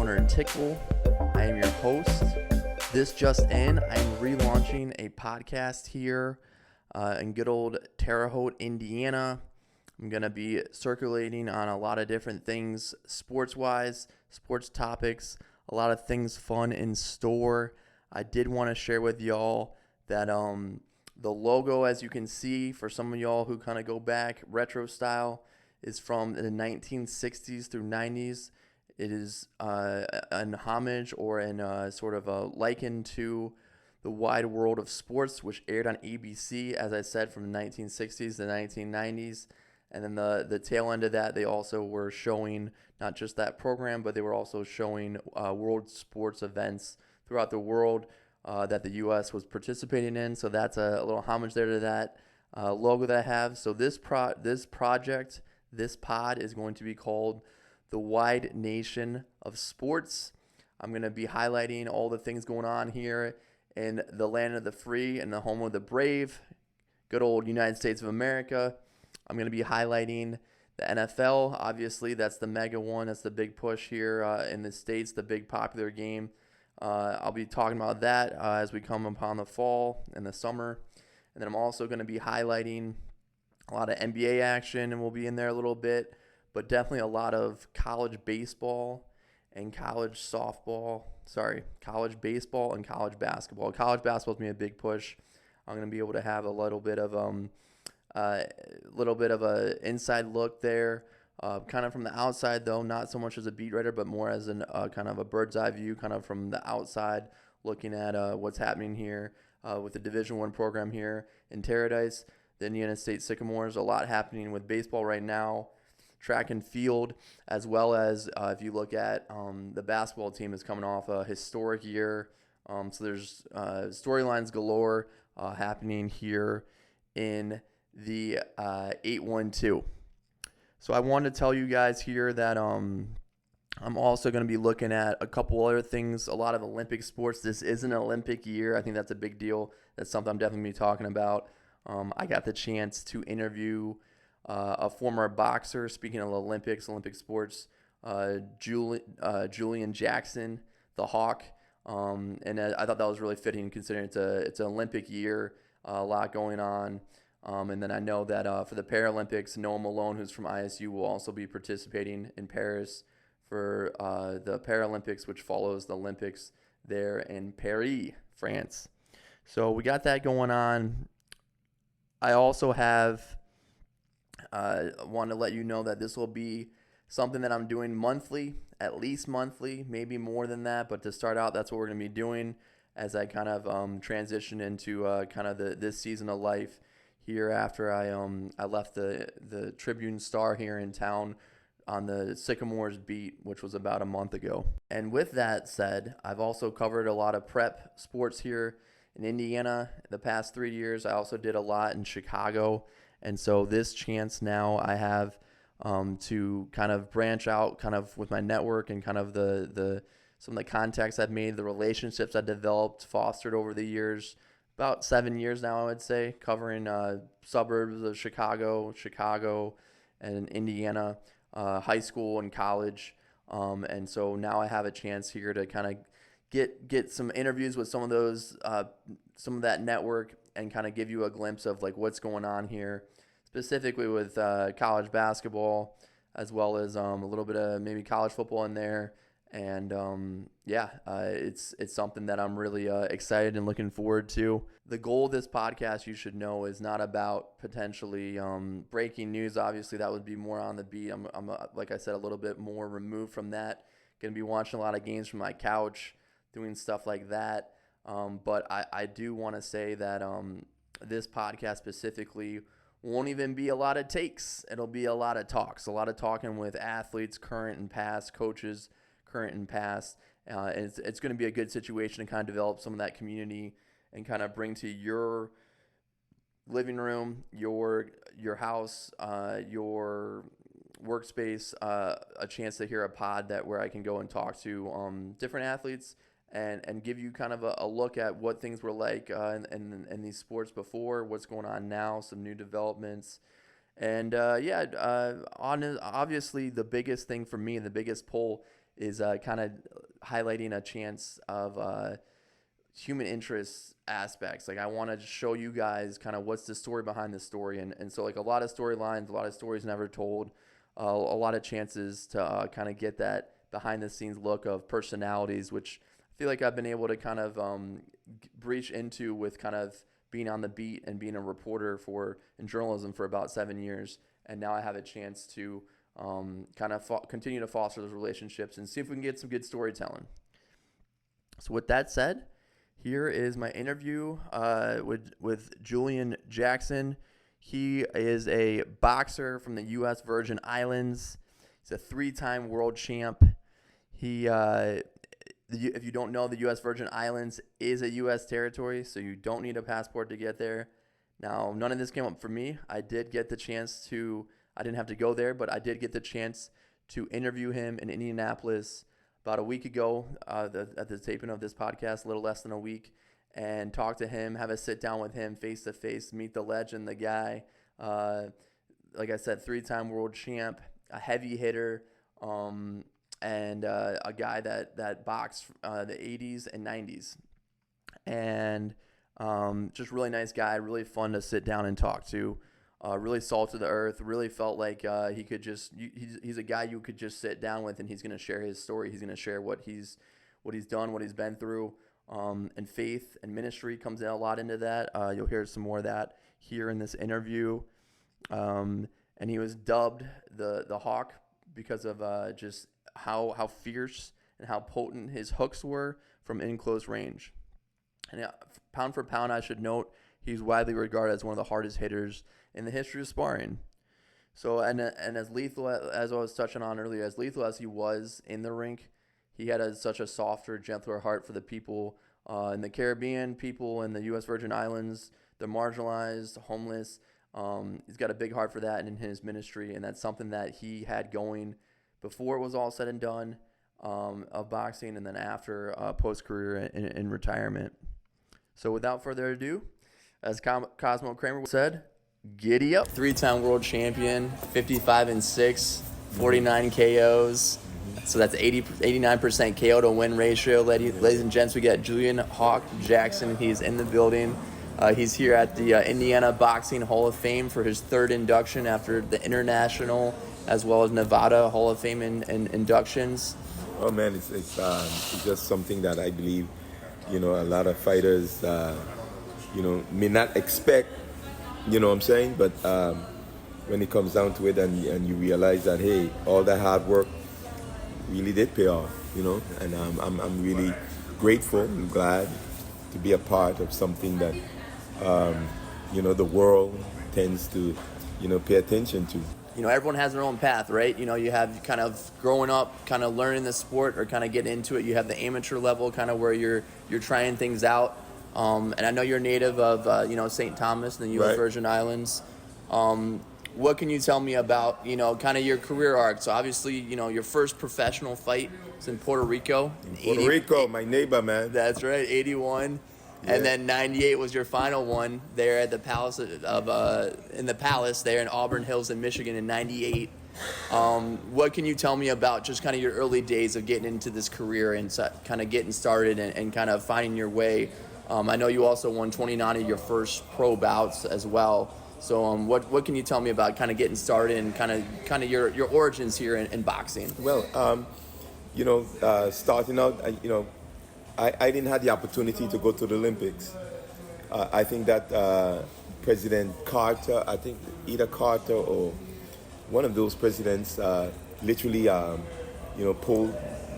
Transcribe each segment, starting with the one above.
owner Tickel. I am your host. This just in, I'm relaunching a podcast here in good old Terre Haute, Indiana. I'm going to be circulating on a lot of different things sports-wise, sports topics, a lot of things fun in store. I did want to share with y'all that the logo, as you can see, for some of y'all who kind of go back retro style, is from the 1960s through 90s. It is an homage or an sort of a liken to the Wide World of Sports, which aired on ABC, as I said, from the 1960s to the 1990s. And then the tail end of that, they also were showing not just that program, but they were also showing world sports events throughout the world that the U.S. was participating in. So that's a little homage there to that logo that I have. So this pod is going to be called The Wide Nation of Sports. I'm going to be highlighting all the things going on here in the land of the free and the home of the brave, good old United States of America. I'm going to be highlighting the NFL. Obviously, that's the mega one. That's the big push here in the States, the big popular game. I'll be talking about that as we come upon the fall and the summer. And then I'm also going to be highlighting a lot of NBA action, and we'll be in there a little bit, but definitely a lot of college baseball and college baseball and college basketball. College basketball is going to be a big push. I'm going to be able to have a little bit of a inside look there, kind of from the outside though, not so much as a beat writer, but more as an kind of a bird's eye view, kind of from the outside, looking at what's happening here with the Division I program here in Paradise, the Indiana State Sycamores. A lot happening with baseball right now, track and field, as well as if you look at the basketball team is coming off a historic year. So there's storylines galore happening here in the 812. So I wanted to tell you guys here that I'm also going to be looking at a couple other things, a lot of Olympic sports. This is an Olympic year. I think that's a big deal. That's something I'm definitely going to be talking about. I got the chance to interview a former boxer, speaking of Olympic sports, Julian Jackson, the Hawk. And I thought that was really fitting considering it's an Olympic year, a lot going on. And then I know that for the Paralympics, Noah Malone, who's from ISU, will also be participating in Paris for the Paralympics, which follows the Olympics there in Paris, France. So we got that going on. I also have want to let you know that this will be something that I'm doing monthly, at least monthly, maybe more than that. But to start out, that's what we're going to be doing as I kind of transition into kind of this season of life here after I left the Tribune Star here in town on the Sycamores beat, which was about a month ago. And with that said, I've also covered a lot of prep sports here in Indiana the past 3 years. I also did a lot in Chicago. And so this chance now I have to kind of branch out kind of with my network and kind of the some of the contacts I've made, the relationships I've developed, fostered over the years. About 7 years now, I would say, covering suburbs of Chicago, and Indiana, high school and college. And so now I have a chance here to kind of get some interviews with some of those, some of that network, and kind of give you a glimpse of like what's going on here, specifically with college basketball, as well as a little bit of maybe college football in there. And it's something that I'm really excited and looking forward to. The goal of this podcast, you should know, is not about potentially breaking news. Obviously, that would be more on the beat. I'm like I said, a little bit more removed from that. Going to be watching a lot of games from my couch, doing stuff like that. But I do want to say that this podcast specifically won't even be a lot of takes. It'll be a lot of talks, a lot of talking with athletes, current and past, coaches, current and past. And it's going to be a good situation to kind of develop some of that community and kind of bring to your living room, your house, your workspace, a chance to hear a pod where I can go and talk to different athletes and give you kind of a look at what things were like in these sports before, what's going on now, some new developments. And obviously the biggest thing for me, the biggest pull is kind of highlighting a chance of human interest aspects. Like I want to show you guys kind of what's the story behind the story. And so like a lot of storylines, a lot of stories never told, a lot of chances to kind of get that behind the scenes look of personalities, which I feel like I've been able to kind of breach into with kind of being on the beat and being a reporter in journalism for about 7 years. And now I have a chance to kind of continue to foster those relationships and see if we can get some good storytelling. So with that said, here is my interview with Julian Jackson. He is a boxer from the U.S. Virgin Islands. He's a 3-time world champ. If you don't know, the U.S. Virgin Islands is a U.S. territory, so you don't need a passport to get there. Now, none of this came up for me. I didn't have to go there, but I did get the chance to interview him in Indianapolis about a week ago at the taping of this podcast, a little less than a week, and talk to him, have a sit down with him face to face, meet the legend, the guy. Like I said, 3-time world champ, a heavy hitter, and a guy that boxed the 80s and 90s. And just really nice guy, really fun to sit down and talk to. Really salt of the earth. Really felt like he's a guy you could just sit down with, and he's going to share his story. He's going to share what he's done, what he's been through. And faith and ministry comes in a lot into that. You'll hear some more of that here in this interview. And he was dubbed the Hawk because of just how fierce and how potent his hooks were from in close range. And pound for pound, I should note, he's widely regarded as one of the hardest hitters in the history of sparring. So, and as lethal as I was touching on earlier, as lethal as he was in the rink, he had such a softer, gentler heart for the people in the Caribbean, people in the U.S. Virgin Islands, the marginalized, homeless. He's got a big heart for that and in his ministry, and that's something that he had going before it was all said and done of boxing, and then after post-career in retirement. So without further ado, as Cosmo Kramer said, giddy up. 3-time world champion, 55-6, 49 KOs. So that's 89% KO to win ratio. Ladies and gents, we got Julian Hawk Jackson. He's in the building. He's here at the Indiana Boxing Hall of Fame for his 3rd induction after the International as well as Nevada Hall of Fame inductions. Oh man, it's just something that I believe, a lot of fighters, may not expect, you know what I'm saying? But when it comes down to it and you realize that, hey, all that hard work really did pay off, and I'm really grateful and glad to be a part of something that, the world tends to, pay attention to. Everyone has their own path, right? You have kind of growing up, kind of learning the sport or kind of getting into it. You have the amateur level, kind of where you're trying things out. And I know you're native of, St. Thomas in the U.S. Right. Virgin Islands. What can you tell me about, kind of your career arc? So obviously, your first professional fight was in Puerto Rico. Puerto Rico, my neighbor, man. That's right, 81. Yeah. And then 98 was your final one there at the Palace in the Palace there in Auburn Hills in Michigan in 98. What can you tell me about just kind of your early days of getting into this career and kind of getting started and kind of finding your way? I know you also won 29 of your first pro bouts as well. So what can you tell me about kind of getting started and kind of your origins here in boxing? Well, starting out, I didn't have the opportunity to go to the Olympics. I think that President Carter, either Carter or one of those presidents literally, pulled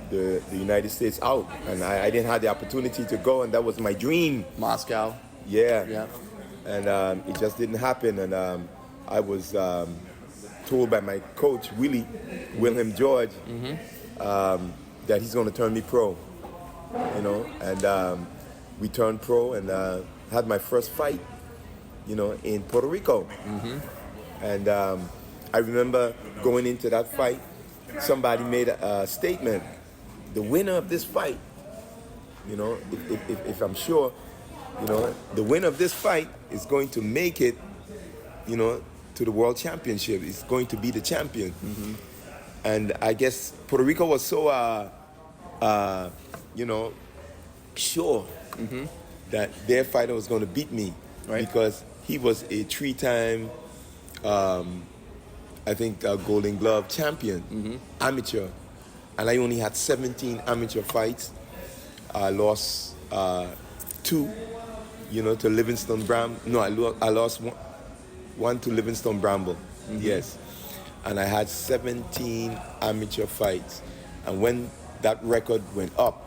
the United States out. And I didn't have the opportunity to go, and that was my dream. Moscow. Yeah. And it just didn't happen. And I was told by my coach, William George, that he's going to turn me pro. And we turned pro and had my first fight, in Puerto Rico. Mm-hmm. And I remember going into that fight, somebody made a statement, the winner of this fight, if I'm sure, the winner of this fight is going to make it, to the world championship. It's going to be the champion. Mm-hmm. And I guess Puerto Rico was so you know, sure that their fighter was going to beat me Right. because he was a 3-time, I think, Golden Glove champion, amateur, and I only had 17 amateur fights. I lost 2, to Livingston Bram. No, I lost one to Livingston Bramble. Yes, and I had 17 amateur fights, and when that record went up,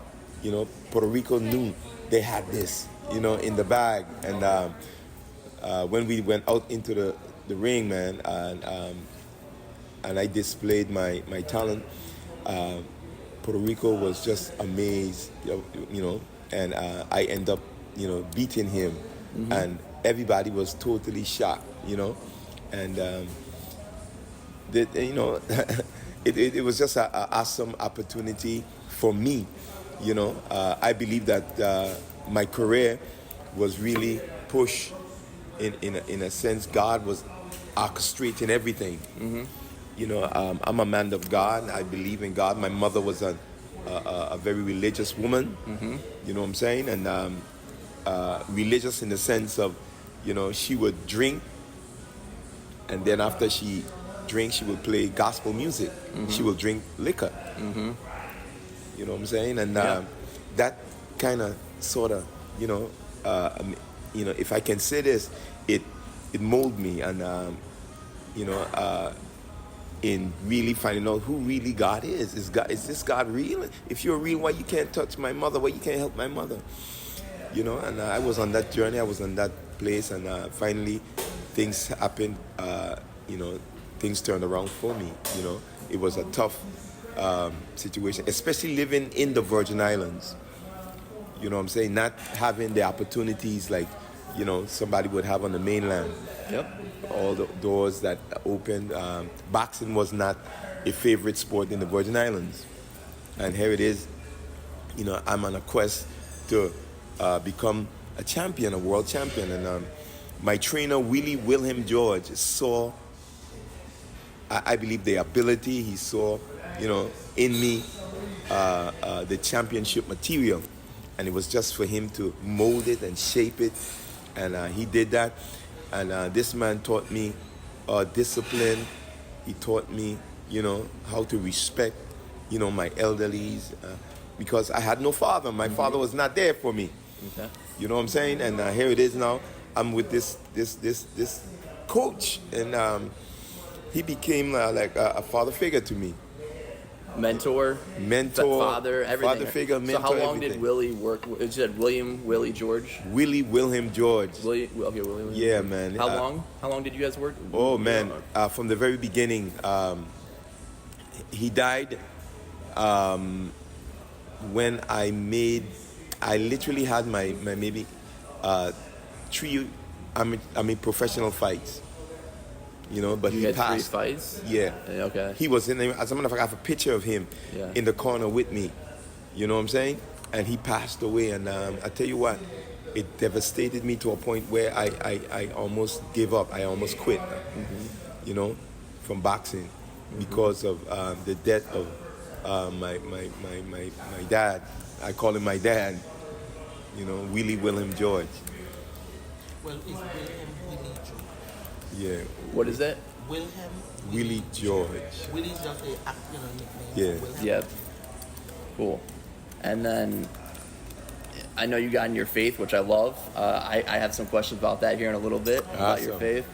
Puerto Rico knew they had this, in the bag. And when we went out into the ring, man, and I displayed my talent, Puerto Rico was just amazed, and I end up, beating him, and everybody was totally shocked, and it was just an awesome opportunity for me. I believe that my career was really pushed in a sense. God was orchestrating everything. I'm a man of God. I believe in God. My mother was a very religious woman. You know what I'm saying? And religious in the sense of, she would drink, and then after she drinks, she would play gospel music. She will drink liquor. You know what I'm saying? And that kind of, sort of, if I can say this, it molded me, and in really finding out who really God is. Is this God real? If you're real, why you can't touch my mother? Why you can't help my mother? And I was on that journey. I was on that place, and finally, things happened. Things turned around for me. It was a tough situation, especially living in the Virgin Islands. You know what I'm saying? Not having the opportunities like, somebody would have on the mainland. Yep. All the doors that opened. Boxing was not a favorite sport in the Virgin Islands. And here it is, I'm on a quest to become a champion, a world champion. And my trainer, Willie Wilhelm George, saw, I believe, the ability. He saw, in me the championship material. And it was just for him to mold it and shape it. And he did that. And this man taught me discipline. He taught me, how to respect, my elderlies. Because I had no father. My father was not there for me. Okay. You know what I'm saying? And here it is now. I'm with this coach. And he became like a father figure to me. Mentor, father, everything. Father figure, mentor, so how long everything. did Willie work? You said Willie George? Willie Wilhelm George. Willie. Yeah, man. How long? How long did you guys work? Oh, man. From the very beginning. He died when I literally had my maybe 3 professional fights. But he had passed. 3 fights? Yeah. Okay. He was in there. As a matter of fact, I have a picture of him in the corner with me. You know what I'm saying? And he passed away. And I tell you what, it devastated me to a point where I almost gave up. I almost quit, from boxing because of the death of my dad. I call him my dad, Willie Wilhelm George. Well, it's Wilhelm Willie George. Yeah. What is that? Wilhelm Willie George. Willie's just a nickname. Yeah. Wilhelm. Yeah. Cool. And then I know you got in your faith, which I love. I have some questions about that here in a little bit, about your Awesome. faith.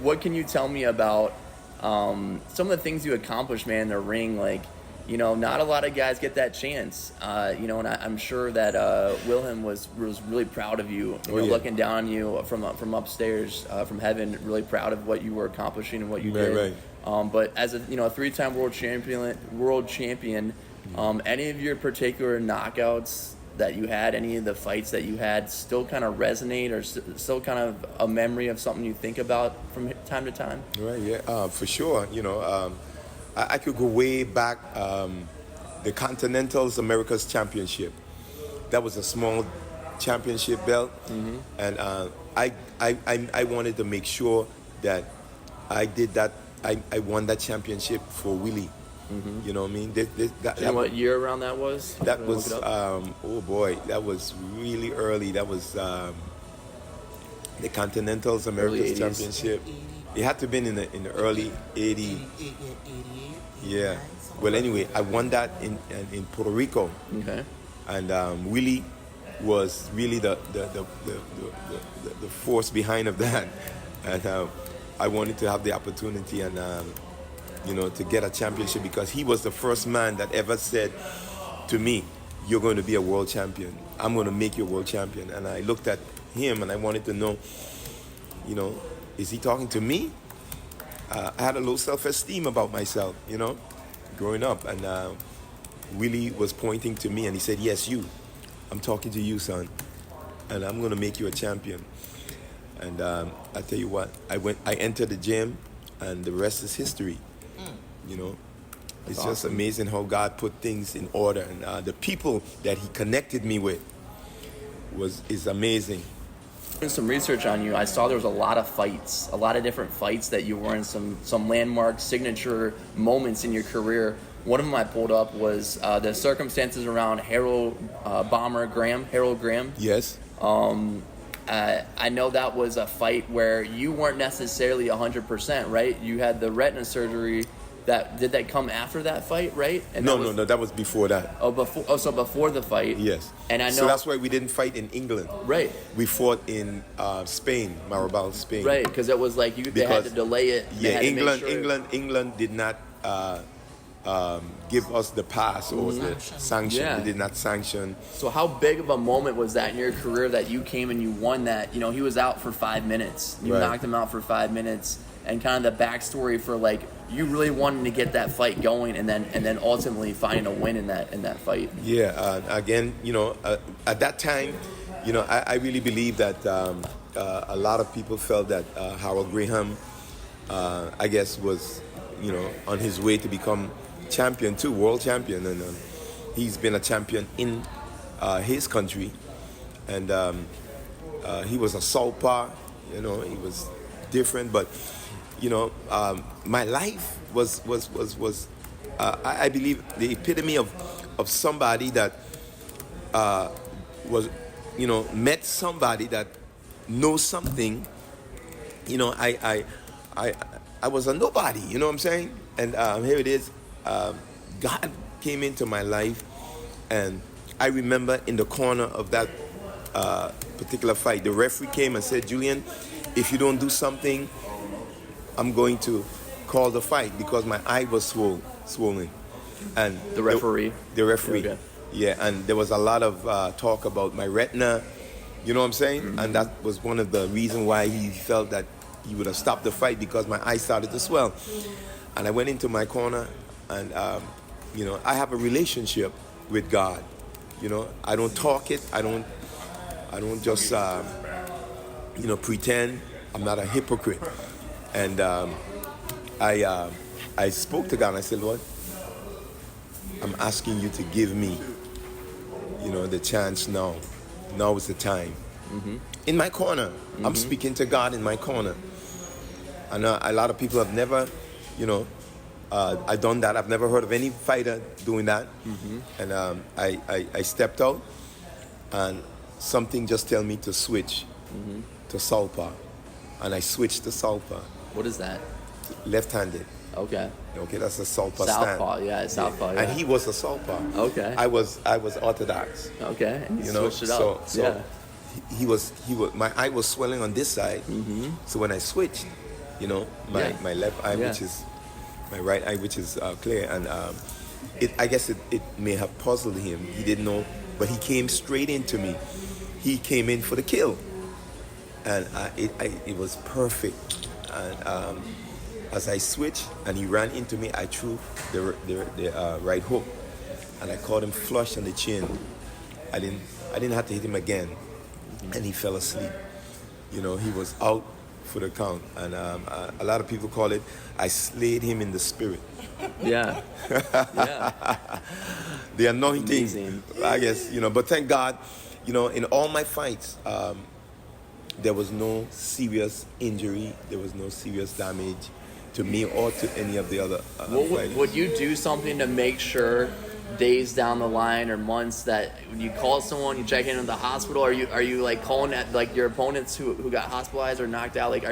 What can you tell me about some of the things you accomplished, man, in the ring? Like, not a lot of guys get that chance. And I'm sure that Wilhelm was really proud of you. Looking down on you from upstairs, from heaven, really proud of what you were accomplishing and what you did. Right. But as a 3-time world champion, any of your particular knockouts that you had, any of the fights that you had, still kind of resonate or still kind of a memory of something you think about from time to time? Right. Yeah. For sure. I could go way back. The Continentals America's Championship. That was a small championship belt, and I wanted to make sure that I did that. I won that championship for Willie. You know what I mean? Do you know what year around that was? That Can I look was, it up? oh boy, that was really early. That was the Continentals Early America's 80s. Championship. It had to have been in the early 80s. 88. Yeah. Well, anyway, I won that in Puerto Rico, Okay. and Willie was really the force behind of that, and I wanted to have the opportunity and to get a championship because he was the first man that ever said to me, "You're going to be a world champion. I'm going to make you a world champion." And I looked at him and I wanted to know, is he talking to me? I had a low self-esteem about myself, growing up. And Willie was pointing to me and he said, "Yes, you. I'm talking to you, son. And I'm going to make you a champion." And I tell you what, I entered the gym and the rest is history. It's just awesome. amazing how God put things in order. And the people that he connected me with is amazing. Doing some research on you, I saw there was a lot of fights, a lot of different fights that you were in, some landmark signature moments in your career. One of them I pulled up was the circumstances around Harold Graham. Yes. I know that was a fight where you weren't necessarily 100%, right? You had the retina surgery. Did that come after that fight, right? And No, that was before that. So before the fight. Yes. And I know. So that's why we didn't fight in England. Right. We fought in Spain, Maribel, Spain. Right, because it was like they had to delay it. They Yeah, had to make England did not give us the pass or the sanction. Yeah. They did not sanction. So how big of a moment was that in your career that you came and you won that? He was out for 5 minutes. You Right. knocked him out for 5 minutes, and kind of the backstory for like you really wanting to get that fight going, and then ultimately finding a win in that fight. Yeah. Again, at that time, I really believe that a lot of people felt that Harold Graham, I guess, was on his way to become champion too, world champion, and he's been a champion in his country, and he was a southpaw. He was different, but my life was I believe the epitome of somebody that was met somebody that knows something. I was a nobody. You know what I'm saying? And here it is. God came into my life, and I remember in the corner of that particular fight, the referee came and said, "Julian, if you don't do something, I'm going to call the fight," because my eye was swollen. And The referee. the referee, Okay. yeah, and there was a lot of talk about my retina. You know what I'm saying? Mm-hmm. And that was one of the reasons why he felt that he would have stopped the fight, because my eye started to swell. And I went into my corner, and I have a relationship with God. I don't talk it. I don't just pretend. I'm not a hypocrite. And I spoke to God and I said, "Lord, I'm asking you to give me, the chance now. Now is the time." Mm-hmm. In my corner, I'm speaking to God in my corner. And a lot of people have never, I done that. I've never heard of any fighter doing that. Mm-hmm. And I stepped out, and something just tell me to switch to southpaw, and I switched to southpaw, What is that? left-handed. Okay. Okay, that's a southpaw Southpaw, stand. yeah, southpaw, yeah. And he was a southpaw. Okay. I was orthodox. Okay. And you You know, switched it up. so yeah. he was. My eye was swelling on this side. So when I switched, Yeah. my left eye, Yeah. which is my right eye, which is clear, and I guess it may have puzzled him. He didn't know, but he came straight into me. He came in for the kill, and it was perfect. And as I switched and he ran into me, I threw the right hook, and I caught him flush on the chin. I didn't have to hit him again, and he fell asleep. He was out for the count, and a lot of people call it, I slayed him in the spirit. Yeah. Yeah. The anointing, Amazing. I guess, but thank God, in all my fights, there was no serious injury, there was no serious damage, to me or to any of the other fighters. Would you do something to make sure days down the line or months that when you call someone, you check into the hospital? Are you like calling at like your opponents who got hospitalized or knocked out? Like, how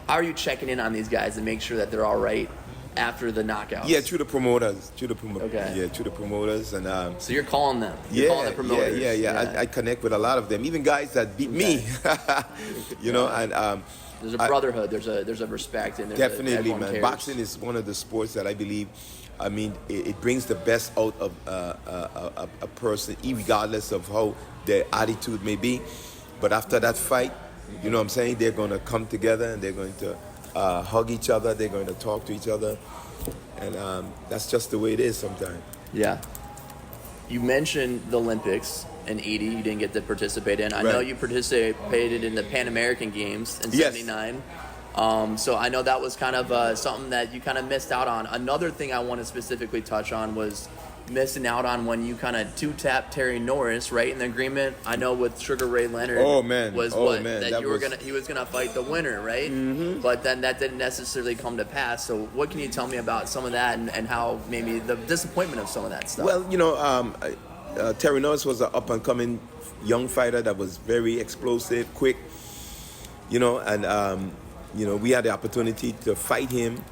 are you checking in on these guys to make sure that they're all right after the knockouts? Yeah, through the promoters. Okay. Yeah, through the promoters and. So you're calling them. You're calling the promoters. Yeah. I connect with a lot of them, even guys that beat me. You know, and. There's a brotherhood. There's a respect, and definitely, man. Cares. Boxing is one of the sports that I believe. I mean, it brings the best out of a person, regardless of how their attitude may be. But after that fight, you know what I'm saying, they're going to come together and they're going to hug each other. They're going to talk to each other, and that's just the way it is sometimes. Yeah. You mentioned the Olympics and Edie. You didn't get to participate in. I know you participated in the Pan American Games in '79. So I know that was kind of something that you kind of missed out on. Another thing I want to specifically touch on was missing out on when you kind of two-tapped Terry Norris, right, in the agreement. I know with Sugar Ray Leonard he was gonna fight the winner, right? Mm-hmm. But then that didn't necessarily come to pass. So what can you tell me about some of that and how maybe the disappointment of some of that stuff? Well, you know, Terry Norris was an up-and-coming young fighter that was very explosive, quick, you know, and you know, we had the opportunity to fight him,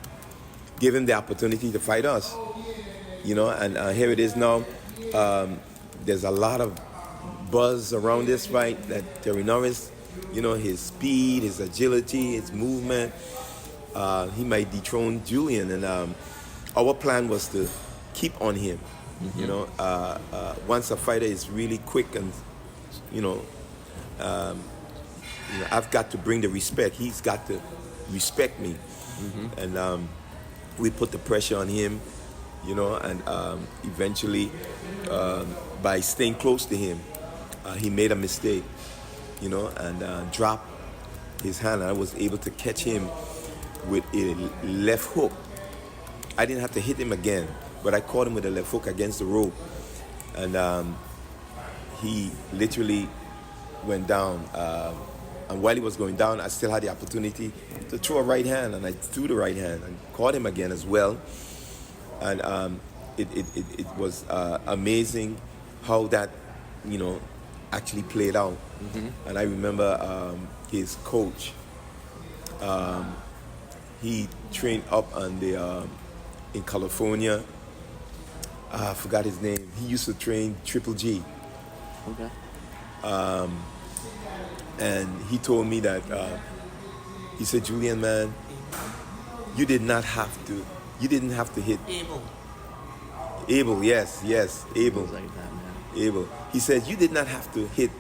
give him the opportunity to fight us, you know, and here it is now. There's a lot of buzz around this fight that Terry Norris, you know, his speed, his agility, his movement, he might dethrone Julian. And our plan was to keep on him, you know. Once a fighter is really quick and, you know, I've got to bring the respect. He's got to respect me. Mm-hmm. And we put the pressure on him, you know, and eventually, by staying close to him, he made a mistake, you know, and dropped his hand. I was able to catch him with a left hook. I didn't have to hit him again, but I caught him with a left hook against the rope. And he literally went down. And while he was going down, I still had the opportunity to throw a right hand, and I threw the right hand and caught him again as well. And it was amazing how that, you know, actually played out. Mm-hmm. And I remember his coach. He trained up on the in California. I forgot his name. He used to train Triple G. Okay. And he told me that, he said, Julian, man, you didn't have to hit. Abel, yes, Abel. Like that, man. Abel. He said, you did not have to hit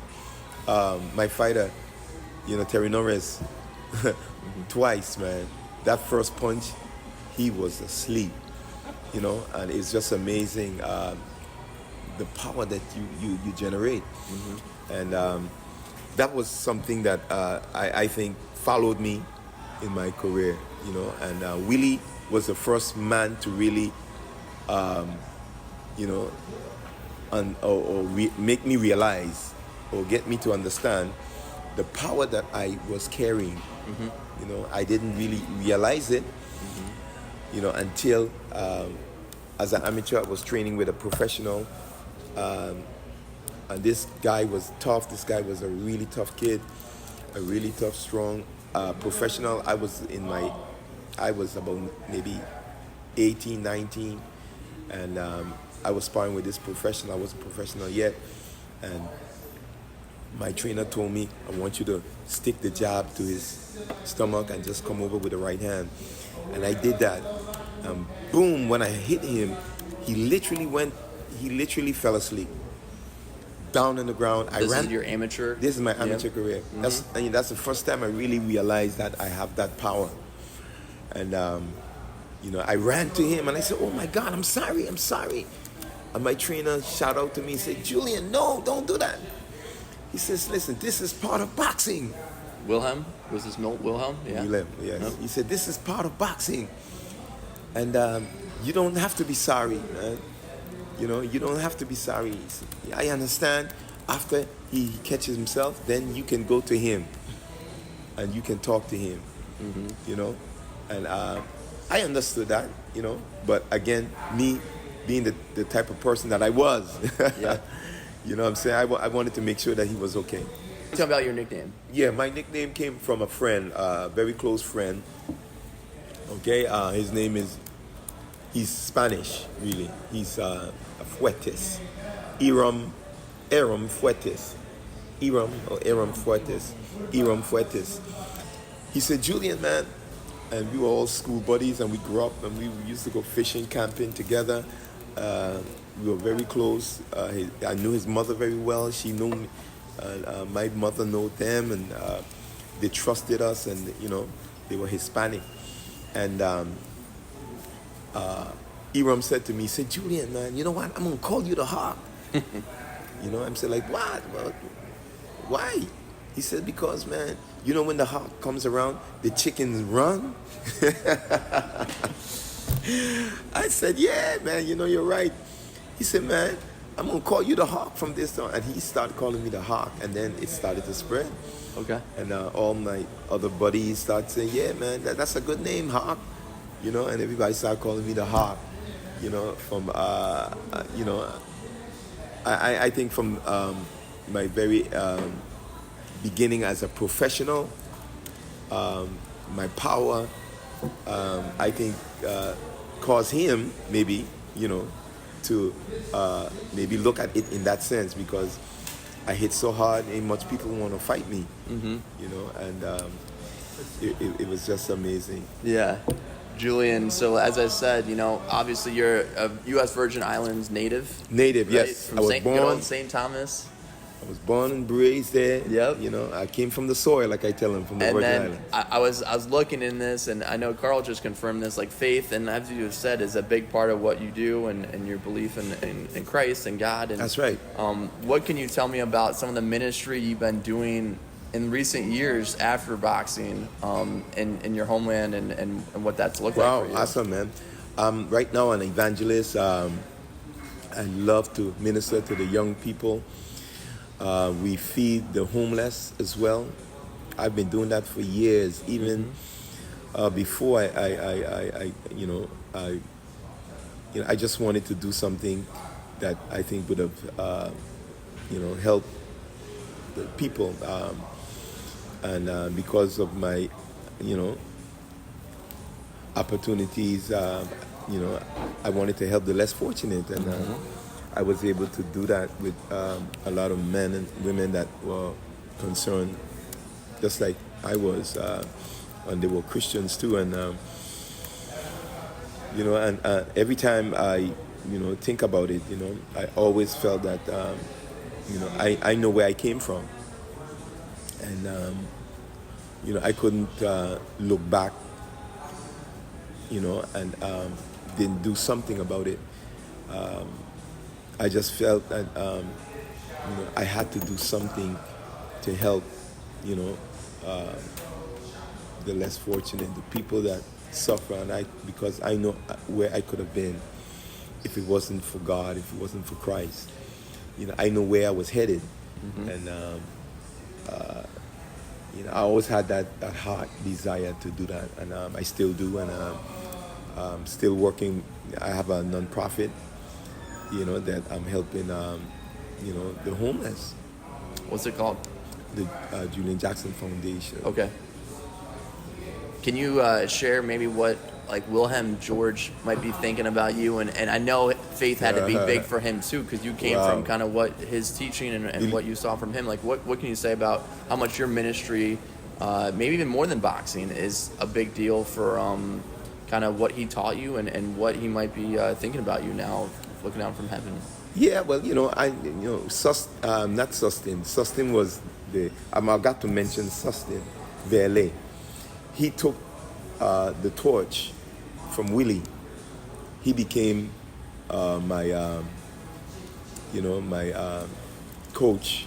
my fighter, you know, Terry Norris, twice, man. That first punch, he was asleep, you know, and it's just amazing the power that you generate. Mm-hmm. And that was something that I think followed me in my career, you know. And Willie was the first man to really, you know, make me realize or get me to understand the power that I was carrying. Mm-hmm. You know, I didn't really realize it, mm-hmm. you know, until as an amateur I was training with a professional. And this guy was tough. This guy was a really tough kid, a really tough, strong professional. I was about maybe 18, 19, and I was sparring with this professional. I wasn't professional yet, and my trainer told me, I want you to stick the jab to his stomach and just come over with the right hand. And I did that. Boom, when I hit him, he literally fell asleep. Down on the ground. This is your amateur? This is my amateur career. Mm-hmm. That's the first time I really realized that I have that power. And, you know, I ran to him and I said, oh my God, I'm sorry. And my trainer shouted out to me and said, Julian, no, don't do that. He says, listen, this is part of boxing. Wilhelm? Was this Wilhelm? Yeah. Wilhelm, yes. Nope. He said, this is part of boxing. And you don't have to be sorry, man. You know, you don't have to be sorry. I understand. After he catches himself, then you can go to him and you can talk to him, mm-hmm. you know. And I understood that, but again, me being the type of person that I was, Yeah. you know what I'm saying? I wanted to make sure that he was okay. Tell me about your nickname. Yeah, my nickname came from a friend, a very close friend. Okay, his name is, he's Spanish, really. He's a Fuertes. Aram Fuertes. Aram Fuertes. Aram Fuertes. He said, Julian, man, and we were all school buddies, and we grew up, and we used to go fishing, camping together. We were very close. I knew his mother very well. She knew me. My mother knew them, and they trusted us, and they were Hispanic. And Iram said to me, he said, Julian, man, you know what? I'm gonna call you the Hawk. I'm saying, like, what? Well, why? He said, because, man, when the hawk comes around, the chickens run. I said, yeah, man, you're right. He said, man, I'm going to call you the Hawk from this on. And he started calling me the Hawk, and then it started to spread. Okay. And all my other buddies started saying, yeah, man, that's a good name, Hawk. And everybody started calling me the Hawk. I think from my very beginning as a professional, my power, I think, caused him maybe, to maybe look at it in that sense, because I hit so hard, ain't much people want to fight me, and it was just amazing. Yeah. Julian, so as I said, obviously you're a U.S. Virgin Islands native. Native, right? yes. From I was good born old St. Thomas. I was born and raised there. Yep. I came from the soil, like I tell him, from the Virgin And Islands. then I was looking in this, and I know Carl just confirmed this, like faith, and as you have said, is a big part of what you do, and your belief in Christ and God. And That's right. What can you tell me about some of the ministry you've been doing in recent years after boxing, in your homeland, and what that's looked like for you? Wow, awesome, man. Right now, an evangelist. I love to minister to the young people. We feed the homeless as well. I've been doing that for years, even before I just wanted to do something that I think would have, helped the people. And because of my, opportunities, I wanted to help the less fortunate, and I was able to do that with a lot of men and women that were concerned, just like I was, and they were Christians too. And every time I think about it, I always felt that I know where I came from, and I couldn't look back, and didn't do something about it. I just felt that I had to do something to help, the less fortunate, the people that suffer, and because I know where I could have been if it wasn't for God, if it wasn't for Christ. I know where I was headed, and I always had that heart desire to do that, and I still do, and I'm still working. I have a nonprofit, that I'm helping, the homeless. What's it called? The Julian Jackson Foundation. Okay. Can you share maybe what Wilhelm George might be thinking about you? And I know faith had to be big for him too, because you came from kind of what his teaching and what you saw from him. What can you say about how much your ministry, maybe even more than boxing, is a big deal for kind of what he taught you and what he might be thinking about you now, looking down from heaven? Yeah, well, not Sustin. Sustin was I got to mention Sustin Verlet. He took the torch from Willie. He became my coach,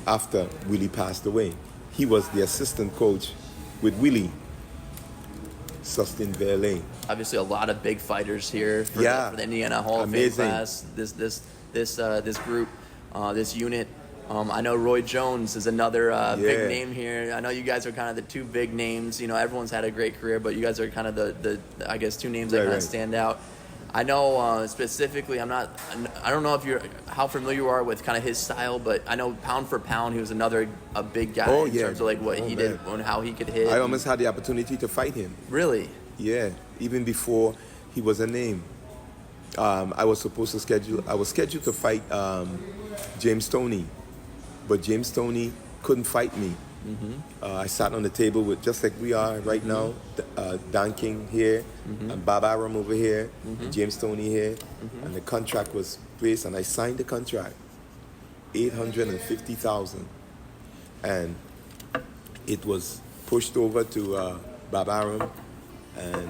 after Willie passed away. He was the assistant coach with Willie. Sustin Verlet. Obviously, a lot of big fighters here for the Indiana Hall of Fame class. This group, this unit. I know Roy Jones is another big Yeah. name here. I know you guys are kind of the two big names. Everyone's had a great career, but you guys are kind of the I guess, two names that Right, kind right. of stand out. I know specifically, I don't know how familiar you are with kind of his style, but I know pound for pound, he was a big guy Oh, in yeah. terms of like what Oh, he man. did and how he could hit. I almost had the opportunity to fight him. Really? Yeah, even before he was a name. I was scheduled to fight James Stoney, but James Stoney couldn't fight me. I sat on the table with, just like we are right now, Dan King here, and Bob Arum over here, and James Stoney here, and the contract was placed, and I signed the contract, $850,000, and it was pushed over to Bob Arum, and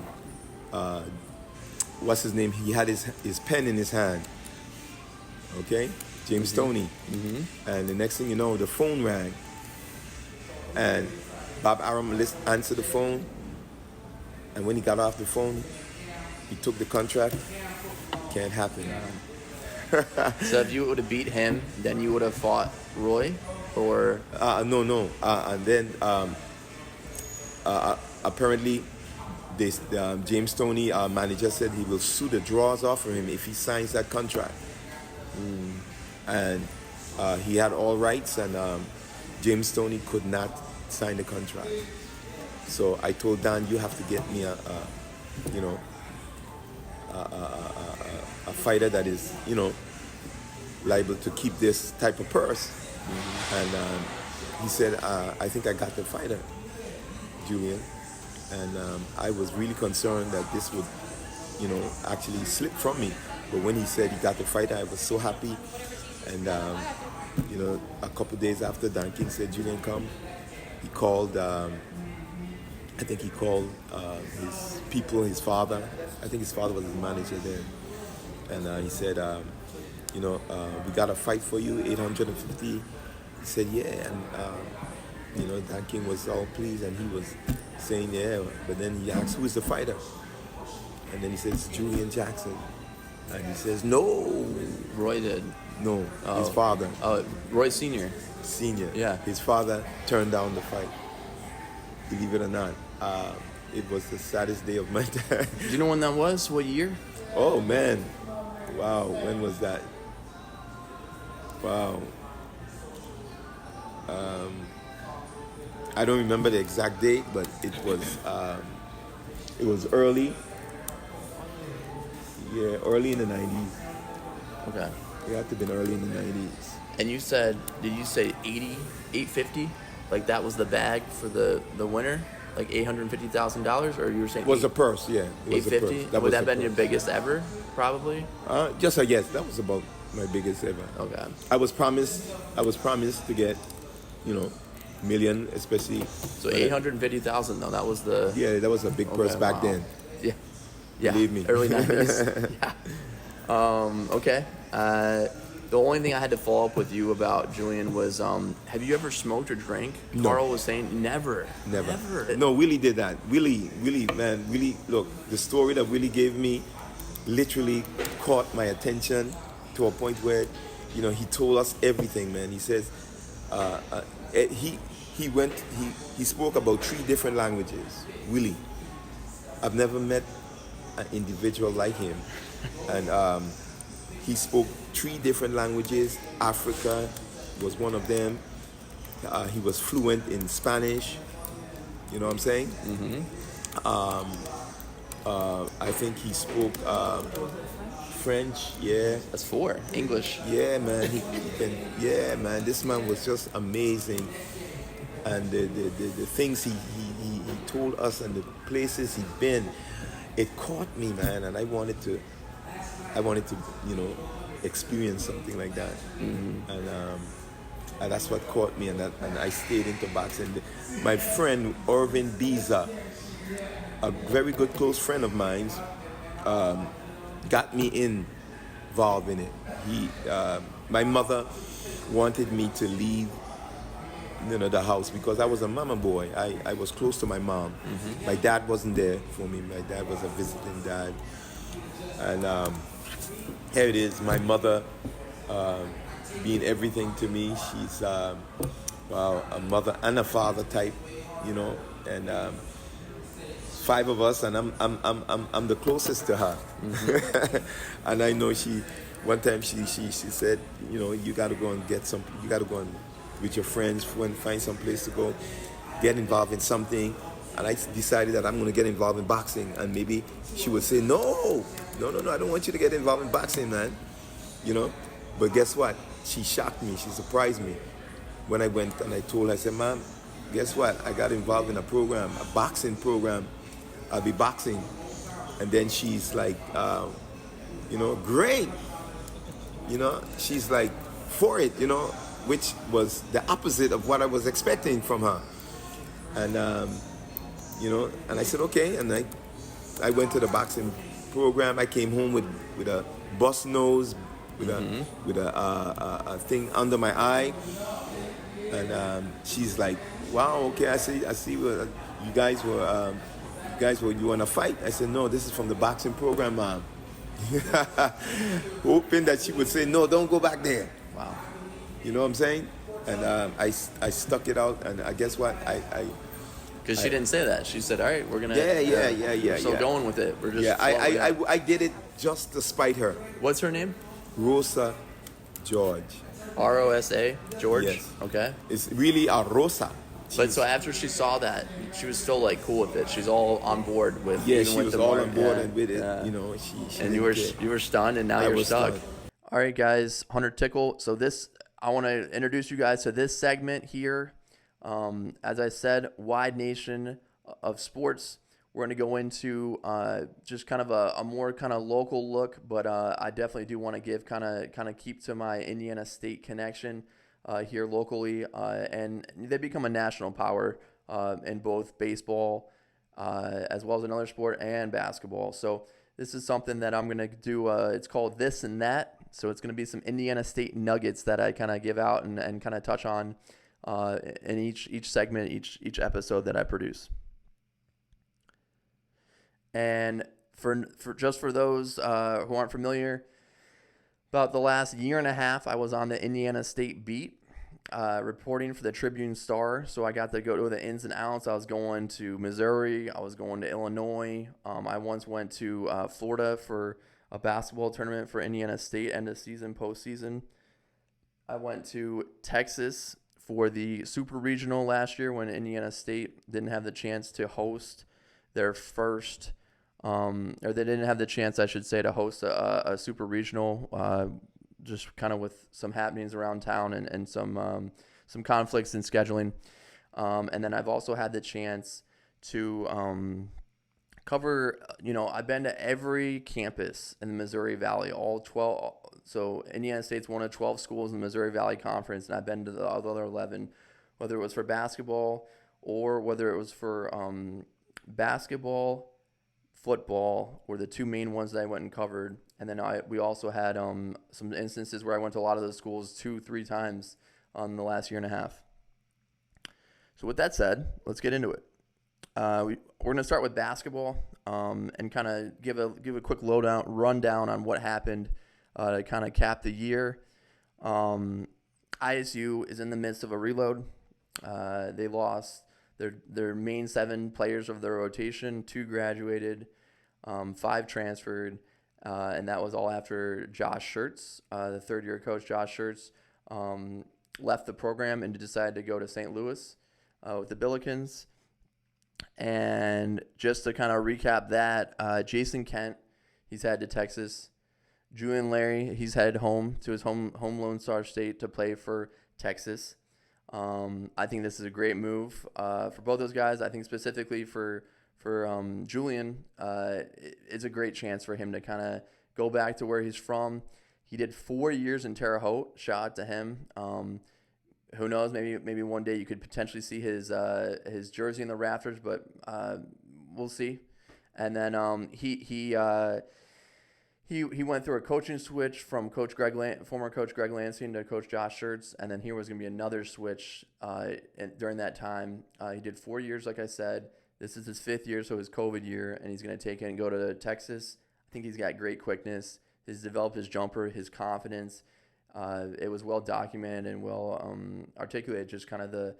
what's his name? He had his pen in his hand. Okay, James Stoney, and the next thing you know, the phone rang. And Bob Arum answered the phone, and when he got off the phone, he took the contract. Can't happen. So if you would have beat him, then you would have fought Roy, or No. And then apparently, James Stoney, our manager, said he will sue the draws off for him if he signs that contract. And he had all rights, and James Stoney could not sign the contract. So I told Dan, you have to get me a fighter that is, liable to keep this type of purse. And he said, I think I got the fighter, Julian. And I was really concerned that this would, actually slip from me. But when he said he got the fighter, I was so happy. And a couple of days after Dan King said, Julian, come, he called, I think he called his people, his father. I think his father was his manager there. And he said, we got a fight for you, 850. He said, yeah. And, Dan King was all pleased, and he was saying, yeah. But then he asked, who is the fighter? And then he says, Julian Jackson. And he says, no. Roy did. No, his father. Roy Senior. Senior. Yeah. His father turned down the fight. Believe it or not. It was the saddest day of my life. Do you know when that was? What year? Oh, man. Wow. When was that? Wow. I don't remember the exact date, but it was early. Yeah, early in the 90s. Okay. It had to have been early in the 90s. And you said, did you say 850? Like that was the bag for the winner? Like $850,000? Or you were saying It was a purse, yeah. It was a 850? purse. Would that have been your biggest ever, probably? Just a yes. That was about my biggest ever. Okay. I was promised to get, million, especially. So 850,000 though, that was the... Yeah, that was a big purse back then. Yeah. Yeah. Believe me. Early 90s. Yeah. Okay. The only thing I had to follow up with you about, Julian, was have you ever smoked or drank? No. Carl was saying never. Never. No, Willie did that. Willie, man, Willie, look, the story that Willie gave me literally caught my attention to a point where, he told us everything, man. He says, he spoke about 3 different languages. Willie. I've never met an individual like him. And he spoke 3 different languages. Africa was one of them. He was fluent in Spanish. You know what I'm saying? I think he spoke French. Yeah. That's 4. English. Yeah, man. Yeah, man. This man was just amazing. And the things he told us and the places he'd been, it caught me, man. And I wanted to, experience something like that. And that's what caught me, and I stayed into boxing. My friend Irvin Biza, a very good close friend of mine, got me involved in it. My mother wanted me to leave, the house because I was a mama boy. I was close to my mom. My dad wasn't there for me. My dad was a visiting dad, and here it is. My mother being everything to me. She's wow, a mother and a father type, you know, and five of us, and I'm the closest to her. And I know one time she said, you know, you got to go and you got to go and with your friends, find some place to go, get involved in something. And I decided that I'm going to get involved in boxing. And maybe she would say, no, I don't want you to get involved in boxing, man. You know? But guess what? She shocked me. She surprised me. When I went and I told her, I said, Mom, guess what? I got involved in a boxing program. I'll be boxing. And then she's like, you know, great. You know, she's like for it, you know, which was the opposite of what I was expecting from her. And, you know, and I said, okay. And I went to the boxing program. I came home with a bust nose, with a thing under my eye. And she's like, wow, okay, I see you guys were you want to fight? I said, no, this is from the boxing program, Mom. Hoping that she would say, no, don't go back there. Wow. You know what I'm saying? And I stuck it out, and I guess what? Because she didn't say that. She said, all right, we're going to... Yeah. We're still going with it. We're just... Yeah, I did it just to spite her. What's her name? Rosa George. Rosa George? Yes. Okay. It's really a Rosa. But so after she saw that, she was still like cool with it. She's all on board with. Yeah, even she with was the all mark. on board Yeah, and with it. yeah. You know, she And didn't you were stunned, and now I you're was stuck. stunned. All right, guys, Hunter Tickel. So I want to introduce you guys to this segment here. As I said, wide nation of sports. We're going to go into just kind of a more kind of local look, but I definitely do want to give kind of keep to my Indiana State connection here locally, and they become a national power in both baseball as well as another sport and basketball. So this is something that I'm going to do. It's called This and That. So it's going to be some Indiana State nuggets that I kind of give out and kind of touch on in each segment, each episode that I produce. And for those who aren't familiar, about the last year and a half, I was on the Indiana State beat, reporting for the Tribune Star. So I got to go to the ins and outs. I was going to Missouri. I was going to Illinois. I once went to Florida for a basketball tournament for Indiana State, end of season, postseason. I went to Texas for the Super Regional last year when Indiana State didn't have the chance to host their first, or they didn't have the chance, I should say, to host a Super Regional, just kind of with some happenings around town and some conflicts in scheduling. And then I've also had the chance to cover, I've been to every campus in the Missouri Valley, all 12. So Indiana State's one of 12 schools in the Missouri Valley Conference, and I've been to the other 11, whether it was for basketball or whether it was for basketball, football were the two main ones that I went and covered. And then we also had some instances where I went to a lot of those schools 2-3 times in the last year and a half. So with that said, let's get into it. We're going to start with basketball and kind of give a quick rundown on what happened to kind of cap the year. ISU is in the midst of a reload. They lost their main 7 players of their rotation. 2 graduated, 5 transferred, and that was all after Josh Schertz, the third-year coach Josh Schertz, left the program and decided to go to St. Louis with the Billikens. And just to kind of recap that, Jason Kent, he's headed to Texas. Julian Larry, he's headed home to his home Lone Star State to play for Texas. I think this is a great move for both those guys. I think specifically for Julian, it's a great chance for him to kind of go back to where he's from. He did 4 years in Terre Haute. Shout out to him. Who knows? Maybe one day you could potentially see his jersey in the rafters, but we'll see. And then he went through a coaching switch from former Coach Greg Lansing to Coach Josh Schertz, and then here was going to be another switch during that time. He did 4 years, like I said. This is his 5th year, so his COVID year, and he's going to take it and go to Texas. I think he's got great quickness. He's developed his jumper, his confidence. It was well documented and well articulated. Just kind of the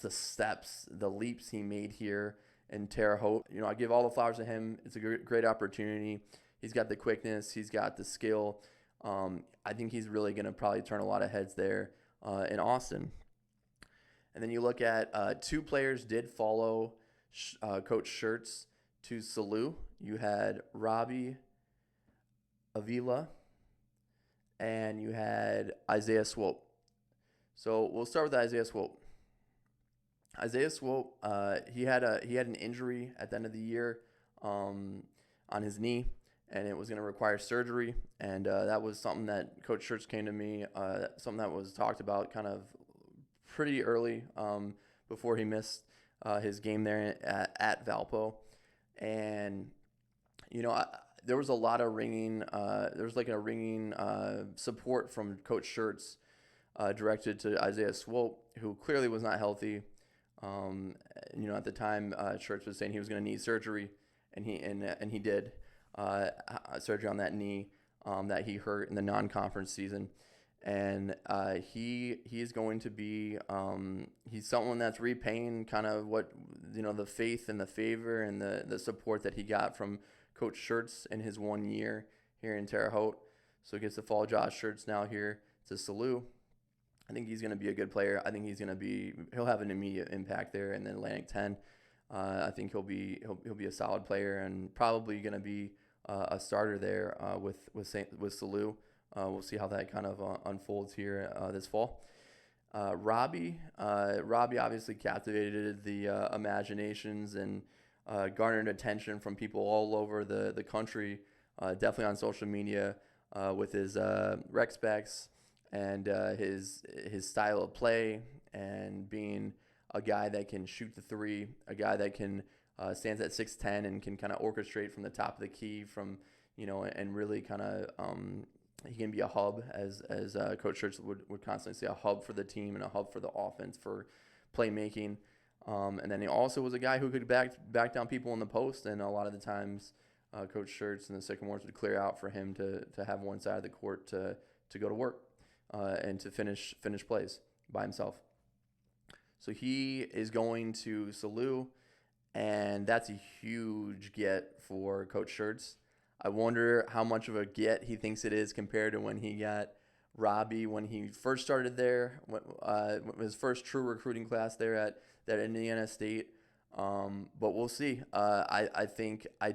steps, the leaps he made here in Terre Haute. I give all the flowers to him. It's a great opportunity. He's got the quickness. He's got the skill. I think he's really going to probably turn a lot of heads there in Austin. And then you look at two players did follow Coach Schertz to Salou. You had Robbie Avila and you had Isaiah Swope. So we'll start with Isaiah Swope. Isaiah Swope, he had an injury at the end of the year on his knee, and it was going to require surgery. And that was something that Coach Schertz came to me, something that was talked about kind of pretty early before he missed his game there at Valpo. And, there was a lot of ringing support from Coach Schertz directed to Isaiah Swope, who clearly was not healthy. At the time, Schertz was saying he was going to need surgery, and he did surgery on that knee that he hurt in the non-conference season. And he is going to be he's someone that's repaying kind of what the faith and the favor and the support that he got from Coach Schertz in his 1 year here in Terre Haute. So he gets to follow Josh Schertz now here to Salou. I think he's going to be a good player. I think he'll have an immediate impact there in the Atlantic 10. I think he'll be a solid player and probably going to be a starter there with Salou. We'll see how that kind of unfolds here this fall. Robbie obviously captivated the imaginations and garnered attention from people all over the country, definitely on social media with his rec specs and his style of play and being a guy that can shoot the three, a guy that can stands at 6'10" and can kind of orchestrate from the top of the key and really kind of he can be a hub as Coach Schertz would constantly say, a hub for the team and a hub for the offense for playmaking. And then he also was a guy who could back down people in the post, and a lot of the times Coach Schertz and the Sycamores would clear out for him to have one side of the court to go to work and to finish plays by himself. So he is going to Salou, and that's a huge get for Coach Schertz. I wonder how much of a get he thinks it is compared to when he got Robbie when he first started there, his first true recruiting class there at Indiana State. But we'll see. I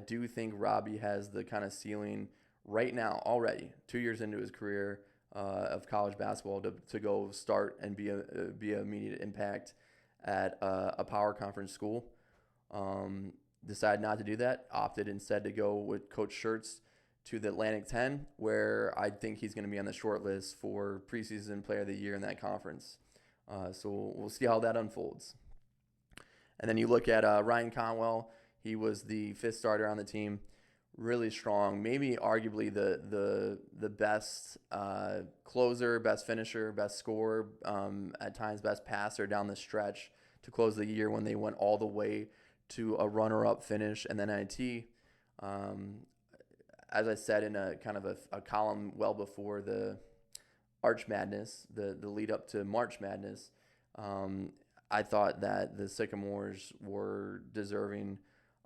do think Robbie has the kind of ceiling right now already, 2 years into his career of college basketball to go start and be an immediate impact at a power conference school. Decided not to do that, opted instead to go with Coach Schertz to the Atlantic 10, where I think he's going to be on the short list for preseason player of the year in that conference. So we'll see how that unfolds. And then you look at Ryan Conwell. He was the fifth starter on the team, really strong, maybe arguably the best closer, best finisher, best scorer, at times best passer down the stretch to close the year when they went all the way to a runner-up finish and then NIT. As I said in a kind of a column well before the Arch Madness, the lead up to March Madness, I thought that the Sycamores were deserving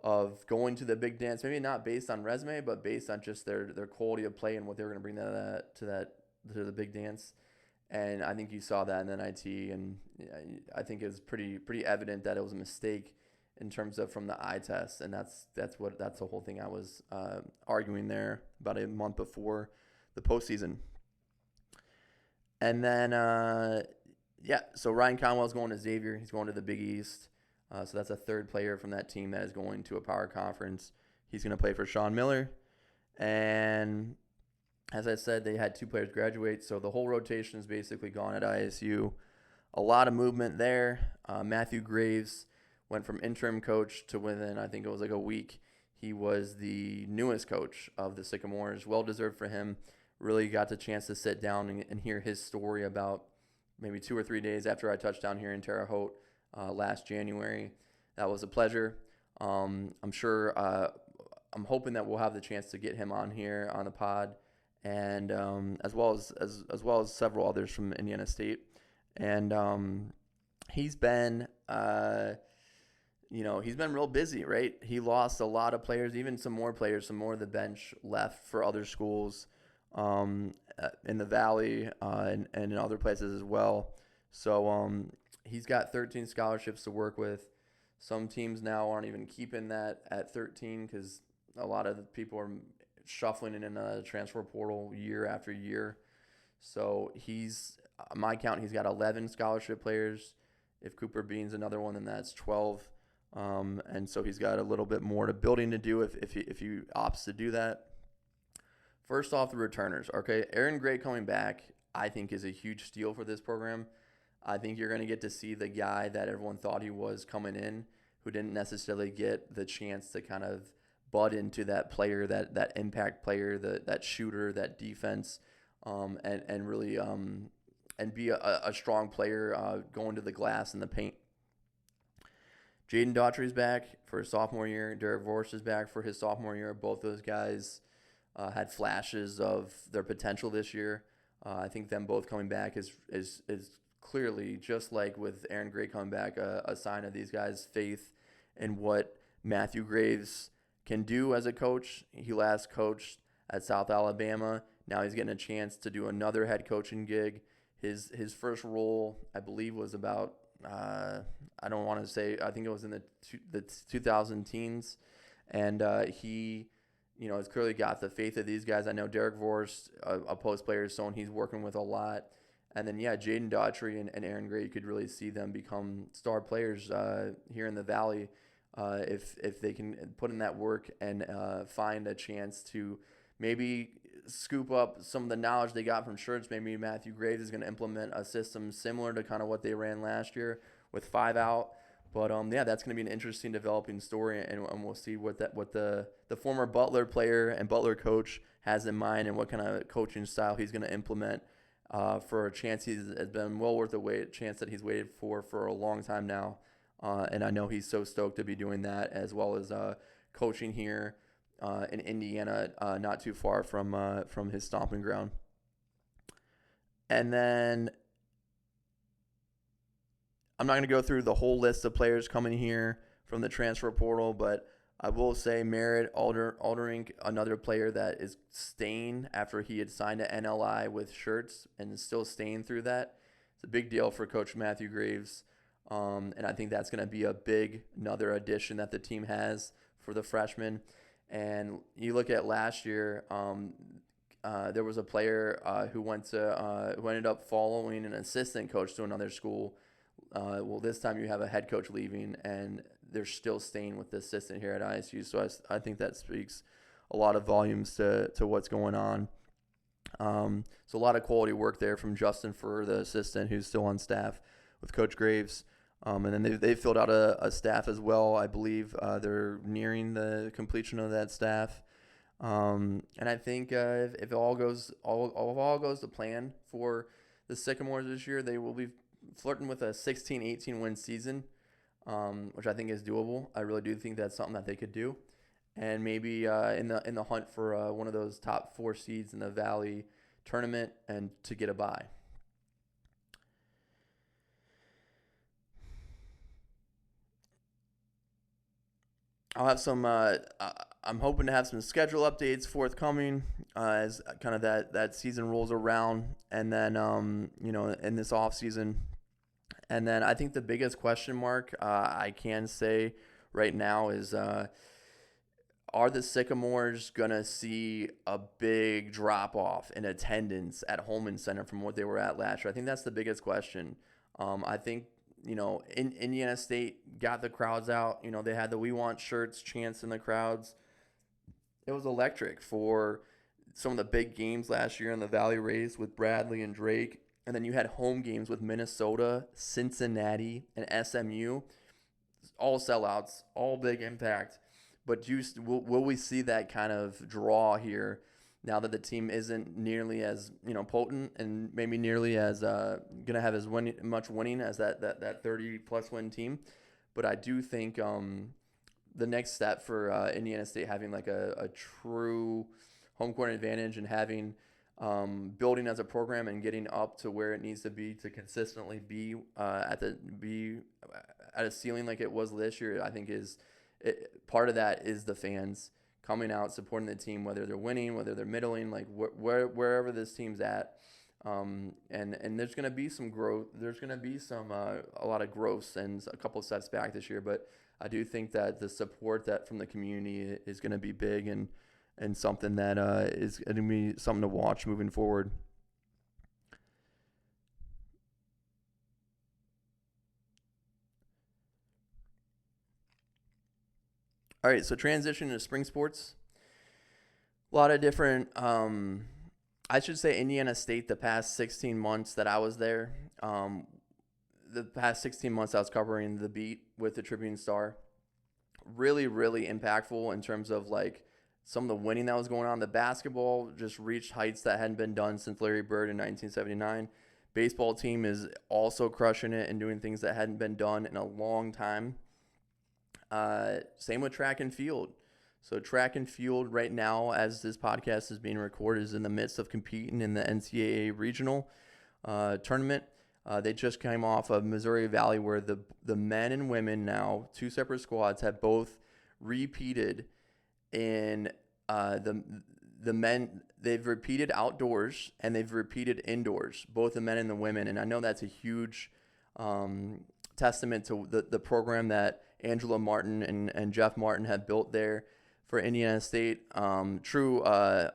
of going to the big dance, maybe not based on resume, but based on just their quality of play and what they were going to bring to the big dance. And I think you saw that in the NIT, and I think it was pretty evident that it was a mistake in terms of from the eye test, and that's the whole thing I was arguing there about a month before the postseason. And then so Ryan Conwell's going to Xavier. He's going to the Big East. So that's a third player from that team that is going to a power conference. He's going to play for Sean Miller. And as I said, they had two players graduate, so the whole rotation is basically gone at ISU. A lot of movement there. Matthew Graves went from interim coach to within, I think it was like a week, he was the newest coach of the Sycamores. Well-deserved for him. Really got the chance to sit down and hear his story about maybe 2 or 3 days after I touched down here in Terre Haute last January. That was a pleasure. I'm hoping that we'll have the chance to get him on here on the pod and as well as several others from Indiana State. And he's been he's been real busy, right? He lost a lot of players, even some more players, some more of the bench left for other schools in the Valley and in other places as well. So he's got 13 scholarships to work with. Some teams now aren't even keeping that at 13 because a lot of the people are shuffling in the transfer portal year after year. So on my count, he's got 11 scholarship players. If Cooper Bean's another one, then that's 12. And so he's got a little bit more to building to do if he opts to do that. First off, the returners. Okay, Aaron Gray coming back, I think, is a huge steal for this program. I think you're going to get to see the guy that everyone thought he was coming in, who didn't necessarily get the chance to kind of bud into that player, that impact player, that shooter, that defense, and really and be a strong player going to the glass and the paint. Jaden Daughtry's back for his sophomore year. Derek Vorst is back for his sophomore year. Both those guys had flashes of their potential this year. I think them both coming back is clearly, just like with Aaron Gray coming back, a sign of these guys' faith in what Matthew Graves can do as a coach. He last coached at South Alabama. Now he's getting a chance to do another head coaching gig. His first role, I believe, was about I don't want to say, I think it was in the 2000 teens, and he has clearly got the faith of these guys. I know Derek Vorst, a post player, is someone he's working with a lot. And then, Jaden Daughtry and Aaron Gray, you could really see them become star players here in the Valley if they can put in that work and find a chance to maybe scoop up some of the knowledge they got from Schertz. Maybe Matthew Graves is going to implement a system similar to kind of what they ran last year with 5 out. But that's going to be an interesting developing story, and we'll see what the former Butler player and Butler coach has in mind, and what kind of coaching style he's going to implement for a chance has been well worth the wait, chance that he's waited for a long time now. And I know he's so stoked to be doing that, as well as coaching here in Indiana, not too far from his stomping ground. And then I'm not going to go through the whole list of players coming here from the transfer portal, but I will say Merritt Alderink, another player that is staying after he had signed an NLI with Schertz and is still staying through that. It's a big deal for Coach Matthew Graves, and I think that's going to be another addition that the team has for the freshmen. And you look at last year, there was a player who ended up following an assistant coach to another school. This time you have a head coach leaving, and they're still staying with the assistant here at ISU. So I think that speaks a lot of volumes to what's going on. So a lot of quality work there from Justin Furr, the assistant, who's still on staff with Coach Graves. And then they filled out a staff as well. I believe they're nearing the completion of that staff. And I think if it all goes to plan for the Sycamores this year, they will be flirting with a 16-18 win season, which I think is doable. I really do think that's something that they could do, and maybe in the hunt for one of those top 4 seeds in the Valley tournament and to get a bye. I'll have some. I'm hoping to have some schedule updates forthcoming as kind of that season rolls around, and then in this off season. And then I think the biggest question mark I can say right now is, are the Sycamores going to see a big drop-off in attendance at Holman Center from what they were at last year? I think that's the biggest question. I think, Indiana State got the crowds out. They had the We Want Shirts chants in the crowds. It was electric for some of the big games last year in the Valley Race with Bradley and Drake. And then you had home games with Minnesota, Cincinnati, and SMU. All sellouts, all big impact. But will we see that kind of draw here now that the team isn't nearly as potent and maybe nearly as going to have as much winning as that 30-plus win team? But I do think the next step for Indiana State having like a true home court advantage and having building as a program and getting up to where it needs to be to consistently be at a ceiling like it was this year. I think part of that is the fans coming out supporting the team, whether they're winning, whether they're middling, like wherever this team's at. And there's going to be some growth. There's going to be a lot of growth and a couple of sets back this year. But I do think that the support that from the community is going to be big and something that is going to be something to watch moving forward. All right, so transition to spring sports. A lot of different, I should say Indiana State, the past 16 months that I was there, the past 16 months I was covering the beat with the Tribune Star, really, really impactful in terms of like some of the winning that was going on. The basketball just reached heights that hadn't been done since Larry Bird in 1979. Baseball team is also crushing it and doing things that hadn't been done in a long time. Same with track and field. So track and field right now, as this podcast is being recorded, is in the midst of competing in the NCAA regional tournament. They just came off of Missouri Valley, where the men and women now, two separate squads, have both repeated in the men. They've repeated outdoors and they've repeated indoors, both the men and the women. And I know that's a huge testament to the program that Angela Martin and Jeff Martin have built there for Indiana State. True,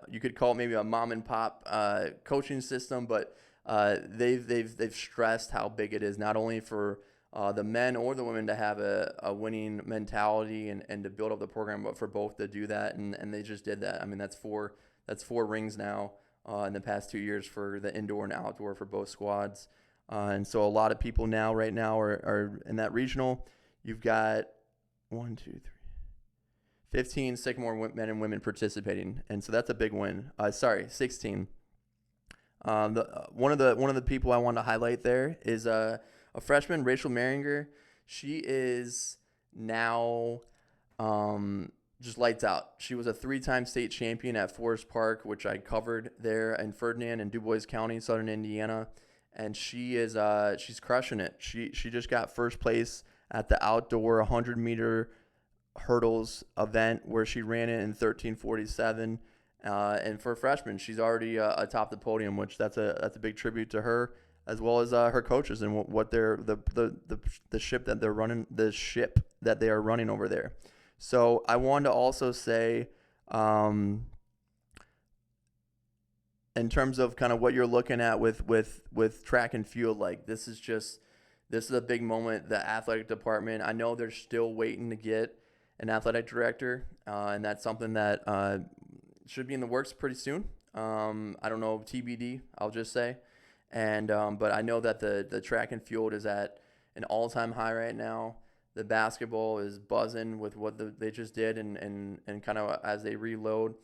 you could call it maybe a mom and pop coaching system, but they've stressed how big it is, not only for the men or the women to have a winning mentality and to build up the program, but for both to do that, and they just did that. I mean, that's four rings now in the past 2 years for the indoor and outdoor for both squads. And so a lot of people right now are in that regional. You've got 15 Sycamore men and women participating, and so that's a big win. 16. One of the people I want to highlight there is a freshman, Rachel Maringer. She is now just lights out. She was a 3-time state champion at Forest Park, which I covered there in Ferdinand and DuBois County, Southern Indiana, and she's crushing it. She just got first place at the outdoor 100-meter hurdles event where she ran it in 13:47. And for a freshman, she's already atop the podium, which that's a big tribute to her, as well as her coaches and what they're the ship that they are running over there. So I wanted to also say, in terms of kind of what you're looking at with track and field, like this is a big moment. The athletic department, I know they're still waiting to get an athletic director, and that's something that should be in the works pretty soon. I don't know, TBD, I'll just say. And but I know that the track and field is at an all-time high right now. The basketball is buzzing with what they just did and kind of as they reload.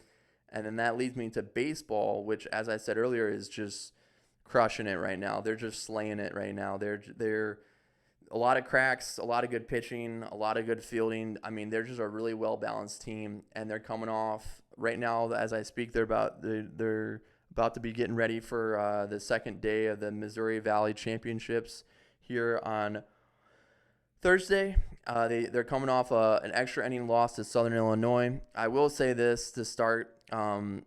And then that leads me to baseball, which, as I said earlier, is just crushing it right now. They're just slaying it right now. They're a lot of cracks, a lot of good pitching, a lot of good fielding. I mean, they're just a really well-balanced team, and they're coming off right now as I speak. They're about to be getting ready for the second day of the Missouri Valley Championships here on Thursday. They're coming off an extra inning loss to Southern Illinois. I will say this to start.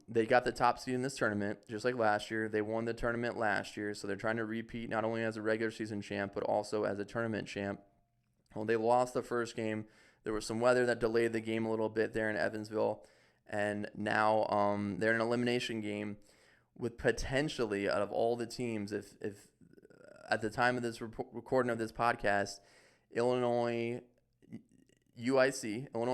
They got the top seed in this tournament, just like last year. They won the tournament last year, so they're trying to repeat not only as a regular season champ, but also as a tournament champ. Well, they lost the first game. There was some weather that delayed the game a little bit there in Evansville, and now they're in an elimination game with potentially, out of all the teams, if at the time of this recording of this podcast, Illinois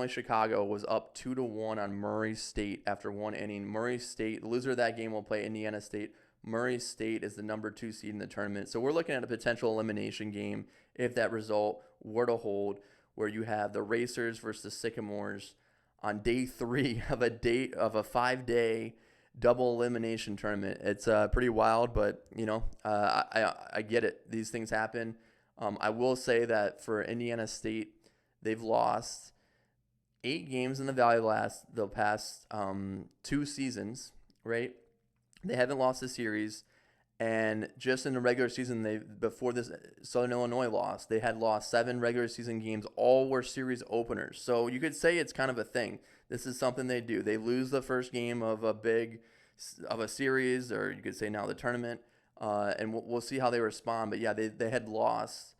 Chicago was up 2-1 on Murray State after one inning. Murray State, the loser of that game, will play Indiana State. Murray State is the number 2 seed in the tournament. So we're looking at a potential elimination game if that result were to hold, where you have the Racers versus the Sycamores on day 3 of a 5-day double elimination tournament. It's pretty wild, but I get it. These things happen. I will say that for Indiana State, they've lost 8 games in the Valley the past 2 seasons, right? They haven't lost a series. And just in the regular season, before this Southern Illinois loss, they had lost 7 regular season games. All were series openers. So you could say it's kind of a thing. This is something they do. They lose the first game of a series, or you could say now the tournament, and we'll see how they respond. But yeah, they had lost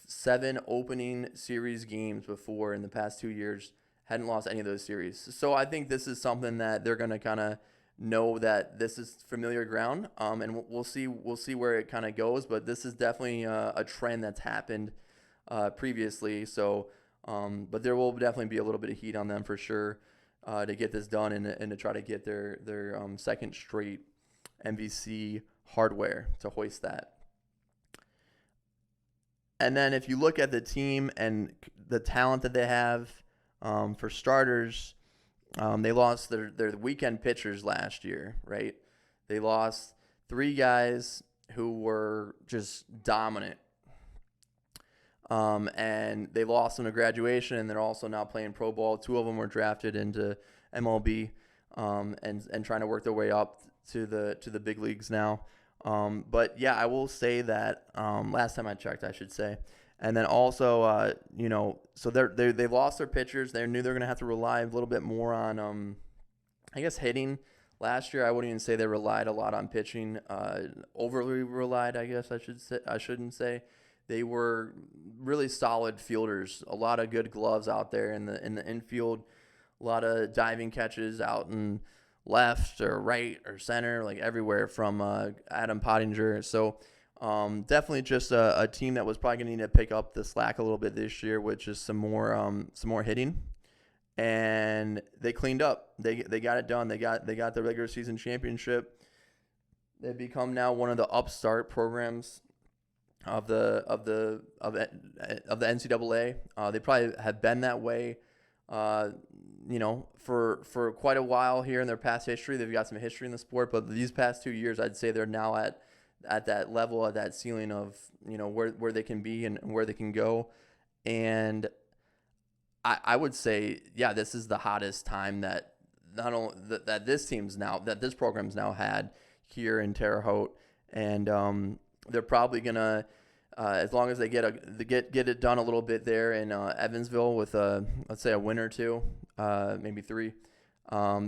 7 opening series games before in the past 2 years. Hadn't lost any of those series. So I think this is something that they're going to kind of know that this is familiar ground, and we'll see where it kind of goes. But this is definitely a trend that's happened previously. So, but there will definitely be a little bit of heat on them for sure to get this done and to try to get their second straight MVC hardware to hoist that. And then if you look at the team and the talent that they have, for starters, they lost their weekend pitchers last year, right? They lost 3 guys who were just dominant. And they lost them to graduation, and they're also now playing pro ball. 2 of them were drafted into MLB, and trying to work their way up to the big leagues now. But yeah, I will say that last time I checked, I should say. And then also, so they lost their pitchers. They knew they were going to have to rely a little bit more on, I guess, hitting. Last year, I wouldn't even say they relied a lot on pitching. Overly relied, I guess I shouldn't say. They were really solid fielders. A lot of good gloves out there in the infield. A lot of diving catches out in left or right or center, like everywhere from Adam Pottinger. So. Definitely just a team that was probably going to need to pick up the slack a little bit this year, which is some more hitting, and they cleaned up. They got it done. They got the regular season championship. They've become now one of the upstart programs of the NCAA. They probably have been that way, for quite a while here in their past history. They've got some history in the sport, but these past 2 years, I'd say they're now at that level, at that ceiling of, where they can be and where they can go. And I would say, yeah, this is the hottest time that not only that this program's now had here in Terre Haute. And they're probably gonna, as long as they get it done a little bit there in Evansville with let's say a win or 2, maybe 3,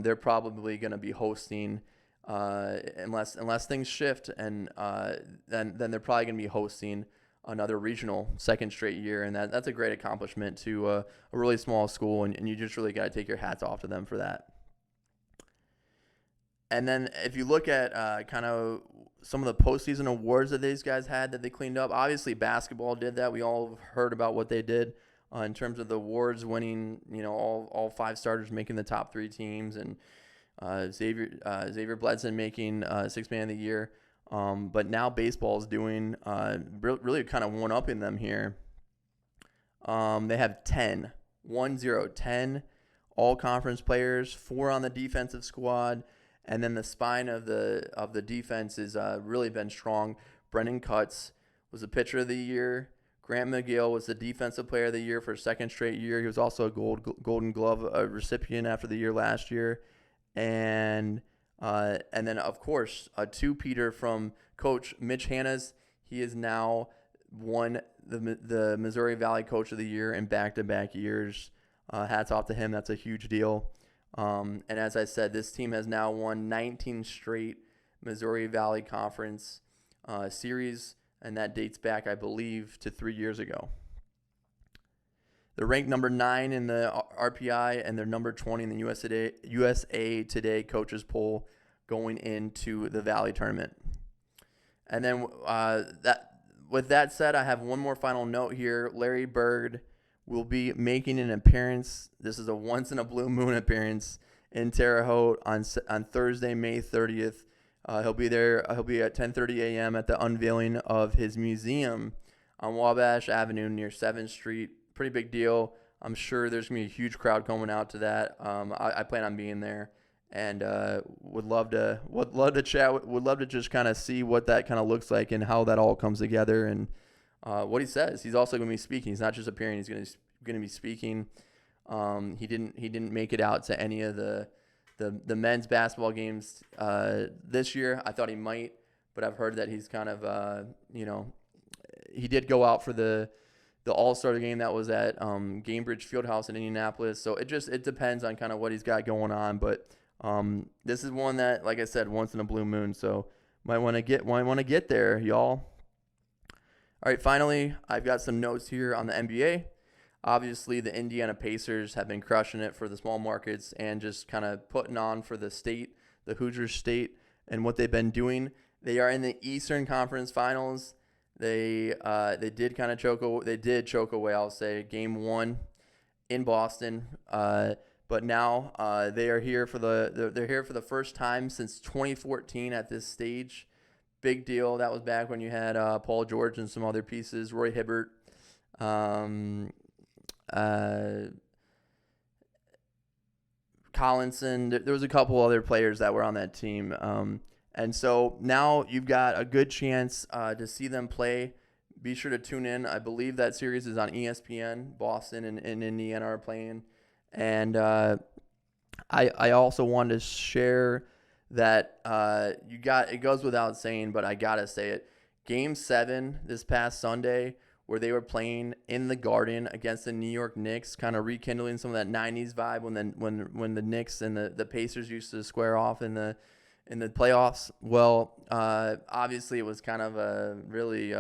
they're probably gonna be hosting. Unless things shift, and then they're probably going to be hosting another regional second straight year, and that's a great accomplishment to a really small school, and you just really got to take your hats off to them for that. And then if you look at kind of some of the postseason awards that these guys had that they cleaned up, obviously basketball did that. We all heard about what they did in terms of the awards, winning, all 5 starters making the top 3 teams, and Xavier Bledson making 6th man of the year. But now baseball is doing really kind of one-upping them here. They have 10 all-conference players, 4 on the defensive squad, and then the spine of the defense has really been strong. Brendan Cutts was the pitcher of the year. Grant McGill was the defensive player of the year for a 2nd straight year. He was also a Golden Glove recipient after the year last year. And then, of course, a 2-peater from Coach Mitch Hannas. He has now won the Missouri Valley Coach of the Year in back-to-back years. Hats off to him. That's a huge deal. And as I said, this team has now won 19 straight Missouri Valley Conference series, and that dates back, I believe, to 3 years ago. They're ranked number 9 in the RPI, and they're number 20 in the USA Today coaches poll going into the Valley tournament. And then with that said, I have one more final note here. Larry Bird will be making an appearance. This is a once-in-a-blue-moon appearance in Terre Haute on Thursday, May 30th. He'll be there. He'll be at 10:30 a.m. at the unveiling of his museum on Wabash Avenue near 7th Street. Pretty big deal. I'm sure there's going to be a huge crowd coming out to that. I plan on being there, and would love to chat. Would love to just kind of see what that kind of looks like and how that all comes together, and what he says. He's also going to be speaking. He's not just appearing. He's going to be speaking. He didn't make it out to any of the the men's basketball games this year. I thought he might, but I've heard that he's kind of he did go out for the All-Star game that was at Gainbridge Fieldhouse in Indianapolis. So it depends on kind of what he's got going on. But this is one that, like I said, once in a blue moon. So might want to get there, y'all. All right, finally, I've got some notes here on the NBA. Obviously, the Indiana Pacers have been crushing it for the small markets and just kind of putting on for the state, the Hoosier State, and what they've been doing. They are in the Eastern Conference Finals. They did kind of choke away, I'll say, Game 1 in Boston. But now they are here they're here for the first time since 2014 at this stage. Big deal. That was back when you had Paul George and some other pieces, Roy Hibbert, Collinson. There was a couple other players that were on that team. And so now you've got a good chance to see them play. Be sure to tune in. I believe that series is on ESPN. Boston and Indiana are playing. And I also wanted to share that it goes without saying, but I got to say it. Game 7 this past Sunday, where they were playing in the Garden against the New York Knicks, kind of rekindling some of that 90s vibe when the Knicks and the Pacers used to square off in the playoffs. Well, obviously it was kind of a really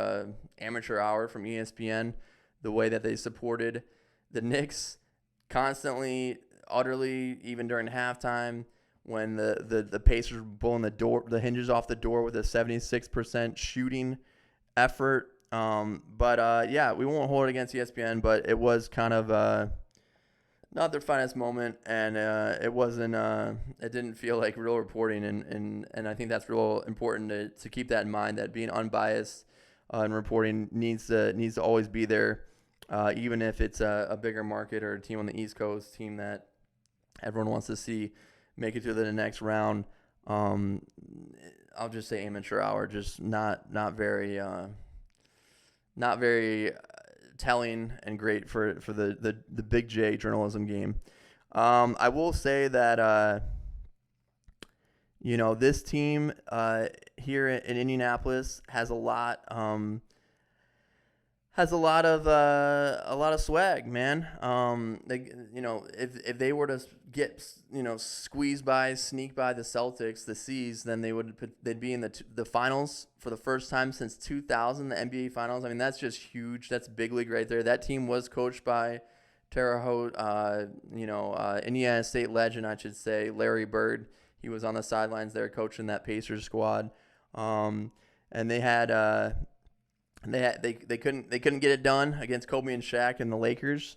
amateur hour from ESPN, the way that they supported the Knicks constantly, utterly, even during halftime when the Pacers were pulling the hinges off the door with a 76% shooting effort. Yeah, we won't hold it against ESPN, but it was kind of not their finest moment, and it wasn't. It didn't feel like real reporting, and I think that's real important to keep that in mind. That being unbiased in reporting needs to always be there, even if it's a bigger market or a team on the East Coast, team that everyone wants to see make it to the next round. I'll just say amateur hour, just not very telling and great for the Big J journalism game. I will say that this team here in Indianapolis has a lot of swag, man. If they were to get sneak by the Celtics, the C's, then they'd be in the finals for the first time since 2000, the NBA Finals. I mean, that's just huge. That's big league right there. That team was coached by Terre Haute, Indiana State legend, I should say, Larry Bird. He was on the sidelines there coaching that Pacers squad, and they had. They couldn't get it done against Kobe and Shaq and the Lakers,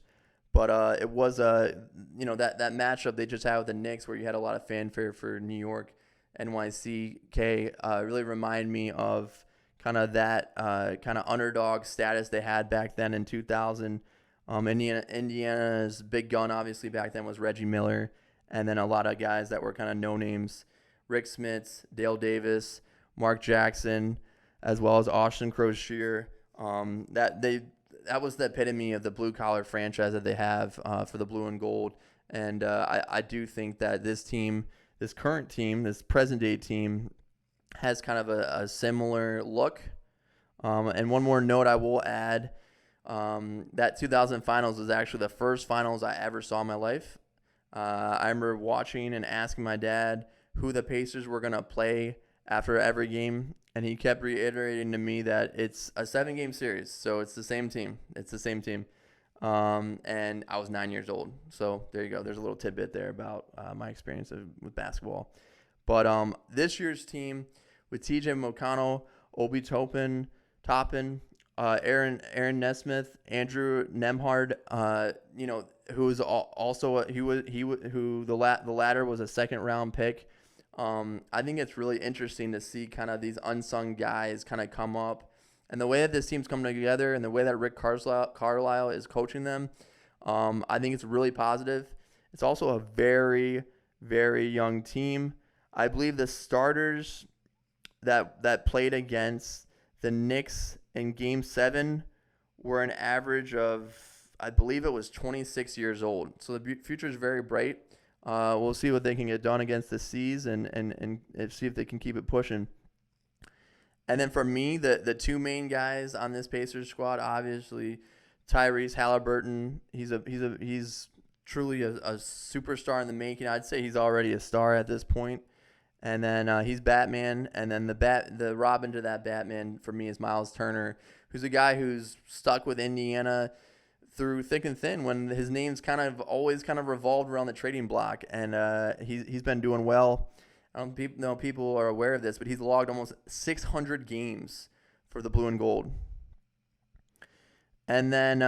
but it was that matchup they just had with the Knicks, where you had a lot of fanfare for New York, NYCK, really remind me of kind of that kind of underdog status they had back then in 2000. Indiana's big gun obviously back then was Reggie Miller, and then a lot of guys that were kind of no names, Rick Smits, Dale Davis, Mark Jackson, as well as Austin Crozier. That was the epitome of the blue-collar franchise that they have for the blue and gold. And I do think that this team, this current team, this present-day team, has kind of a similar look. And one more note I will add, that 2000 finals was actually the first finals I ever saw in my life. I remember watching and asking my dad who the Pacers were going to play after every game, and he kept reiterating to me that it's a 7-game series, so it's the same team. And I was 9 years old, so there you go. There's a little tidbit there about my experience with basketball. But this year's team with T.J. McConnell, Obi Toppin, Aaron Nesmith, Andrew Nemhard, who's also the latter was a second-round pick. I think it's really interesting to see kind of these unsung guys kind of come up, and the way that this team's coming together and the way that Rick Carlisle is coaching them. I think it's really positive. It's also a very, very young team. I believe the starters that played against the Knicks in Game 7 were an average of, I believe it was 26 years old. So the future is very bright. We'll see what they can get done against the Seas and see if they can keep it pushing. And then for me, the two main guys on this Pacers squad, obviously Tyrese Halliburton. He's truly a superstar in the making. I'd say he's already a star at this point. And then he's Batman. And then the Robin to that Batman for me is Miles Turner, who's a guy who's stuck with Indiana through thick and thin when his name's always revolved around the trading block. And he's been doing well. I don't know people are aware of this, but he's logged almost 600 games for the Blue and Gold. And then,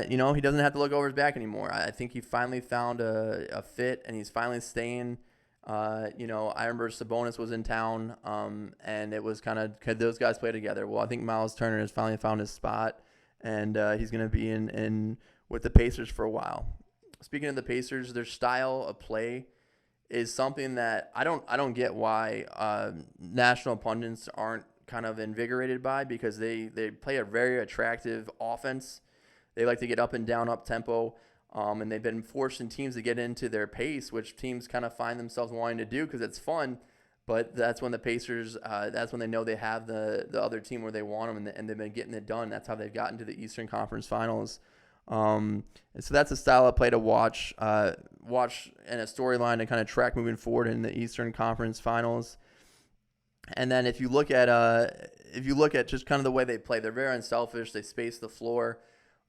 he doesn't have to look over his back anymore. I think he finally found a fit, and he's finally staying. I remember Sabonis was in town, and it was could those guys play together? Well, I think Miles Turner has finally found his spot, and he's going to be in with the Pacers for a while. Speaking of the Pacers, their style of play is something that I don't get why national pundits aren't kind of invigorated by, because they play a very attractive offense. They like to get up and down, up tempo, and they've been forcing teams to get into their pace, which teams kind of find themselves wanting to do because it's fun. But that's when the Pacers, that's when they know they have the other team where they want them, and they've been getting it done. That's how they've gotten to the Eastern Conference Finals. And so that's a style of play to watch and a storyline to kind of track moving forward in the Eastern Conference Finals. And then if you look at just kind of the way they play, they're very unselfish. They space the floor.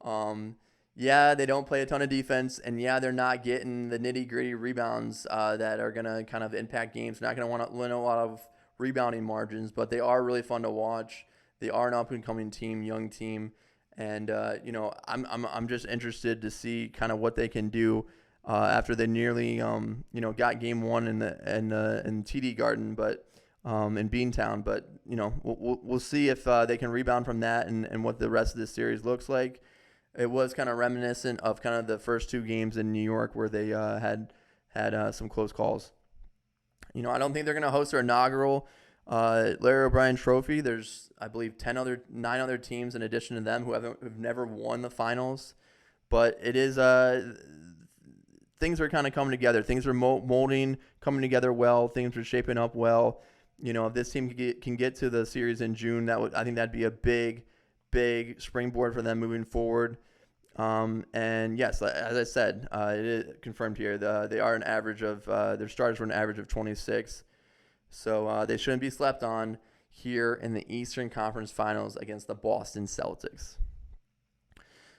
They don't play a ton of defense, and they're not getting the nitty-gritty rebounds that are going to kind of impact games. They're not going to want to win a lot of rebounding margins, but they are really fun to watch. They are an up-and-coming team, young team, and I'm just interested to see kind of what they can do after they nearly got game one in TD Garden, but in Beantown. But we'll see if they can rebound from that and what the rest of this series looks like. It was kind of reminiscent of kind of the first two games in New York where they had some close calls. I don't think they're going to host their inaugural Larry O'Brien Trophy. There's, I believe, 9 other teams in addition to them who've never won the finals. But it is things are kind of coming together. Things are molding, coming together well. Things are shaping up well. If this team can get to the series in June, I think that'd be a big springboard for them moving forward. And yes, as I said, it is confirmed here. They are an average of their starters were an average of 26, so they shouldn't be slept on here in the Eastern Conference Finals against the Boston Celtics.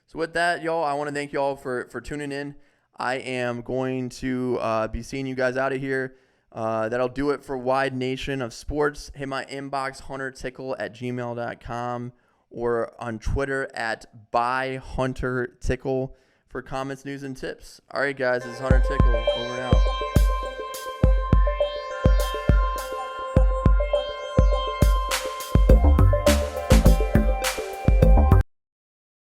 So with that, y'all, I want to thank y'all for tuning in. I am going to be seeing you guys out of here. That'll do it for Wide Nation of Sports. Hit my inbox, huntertickle@gmail.com. or on Twitter at @byHunterTickle for comments, news, and tips. All right, guys, this is Hunter Tickle. Over and out.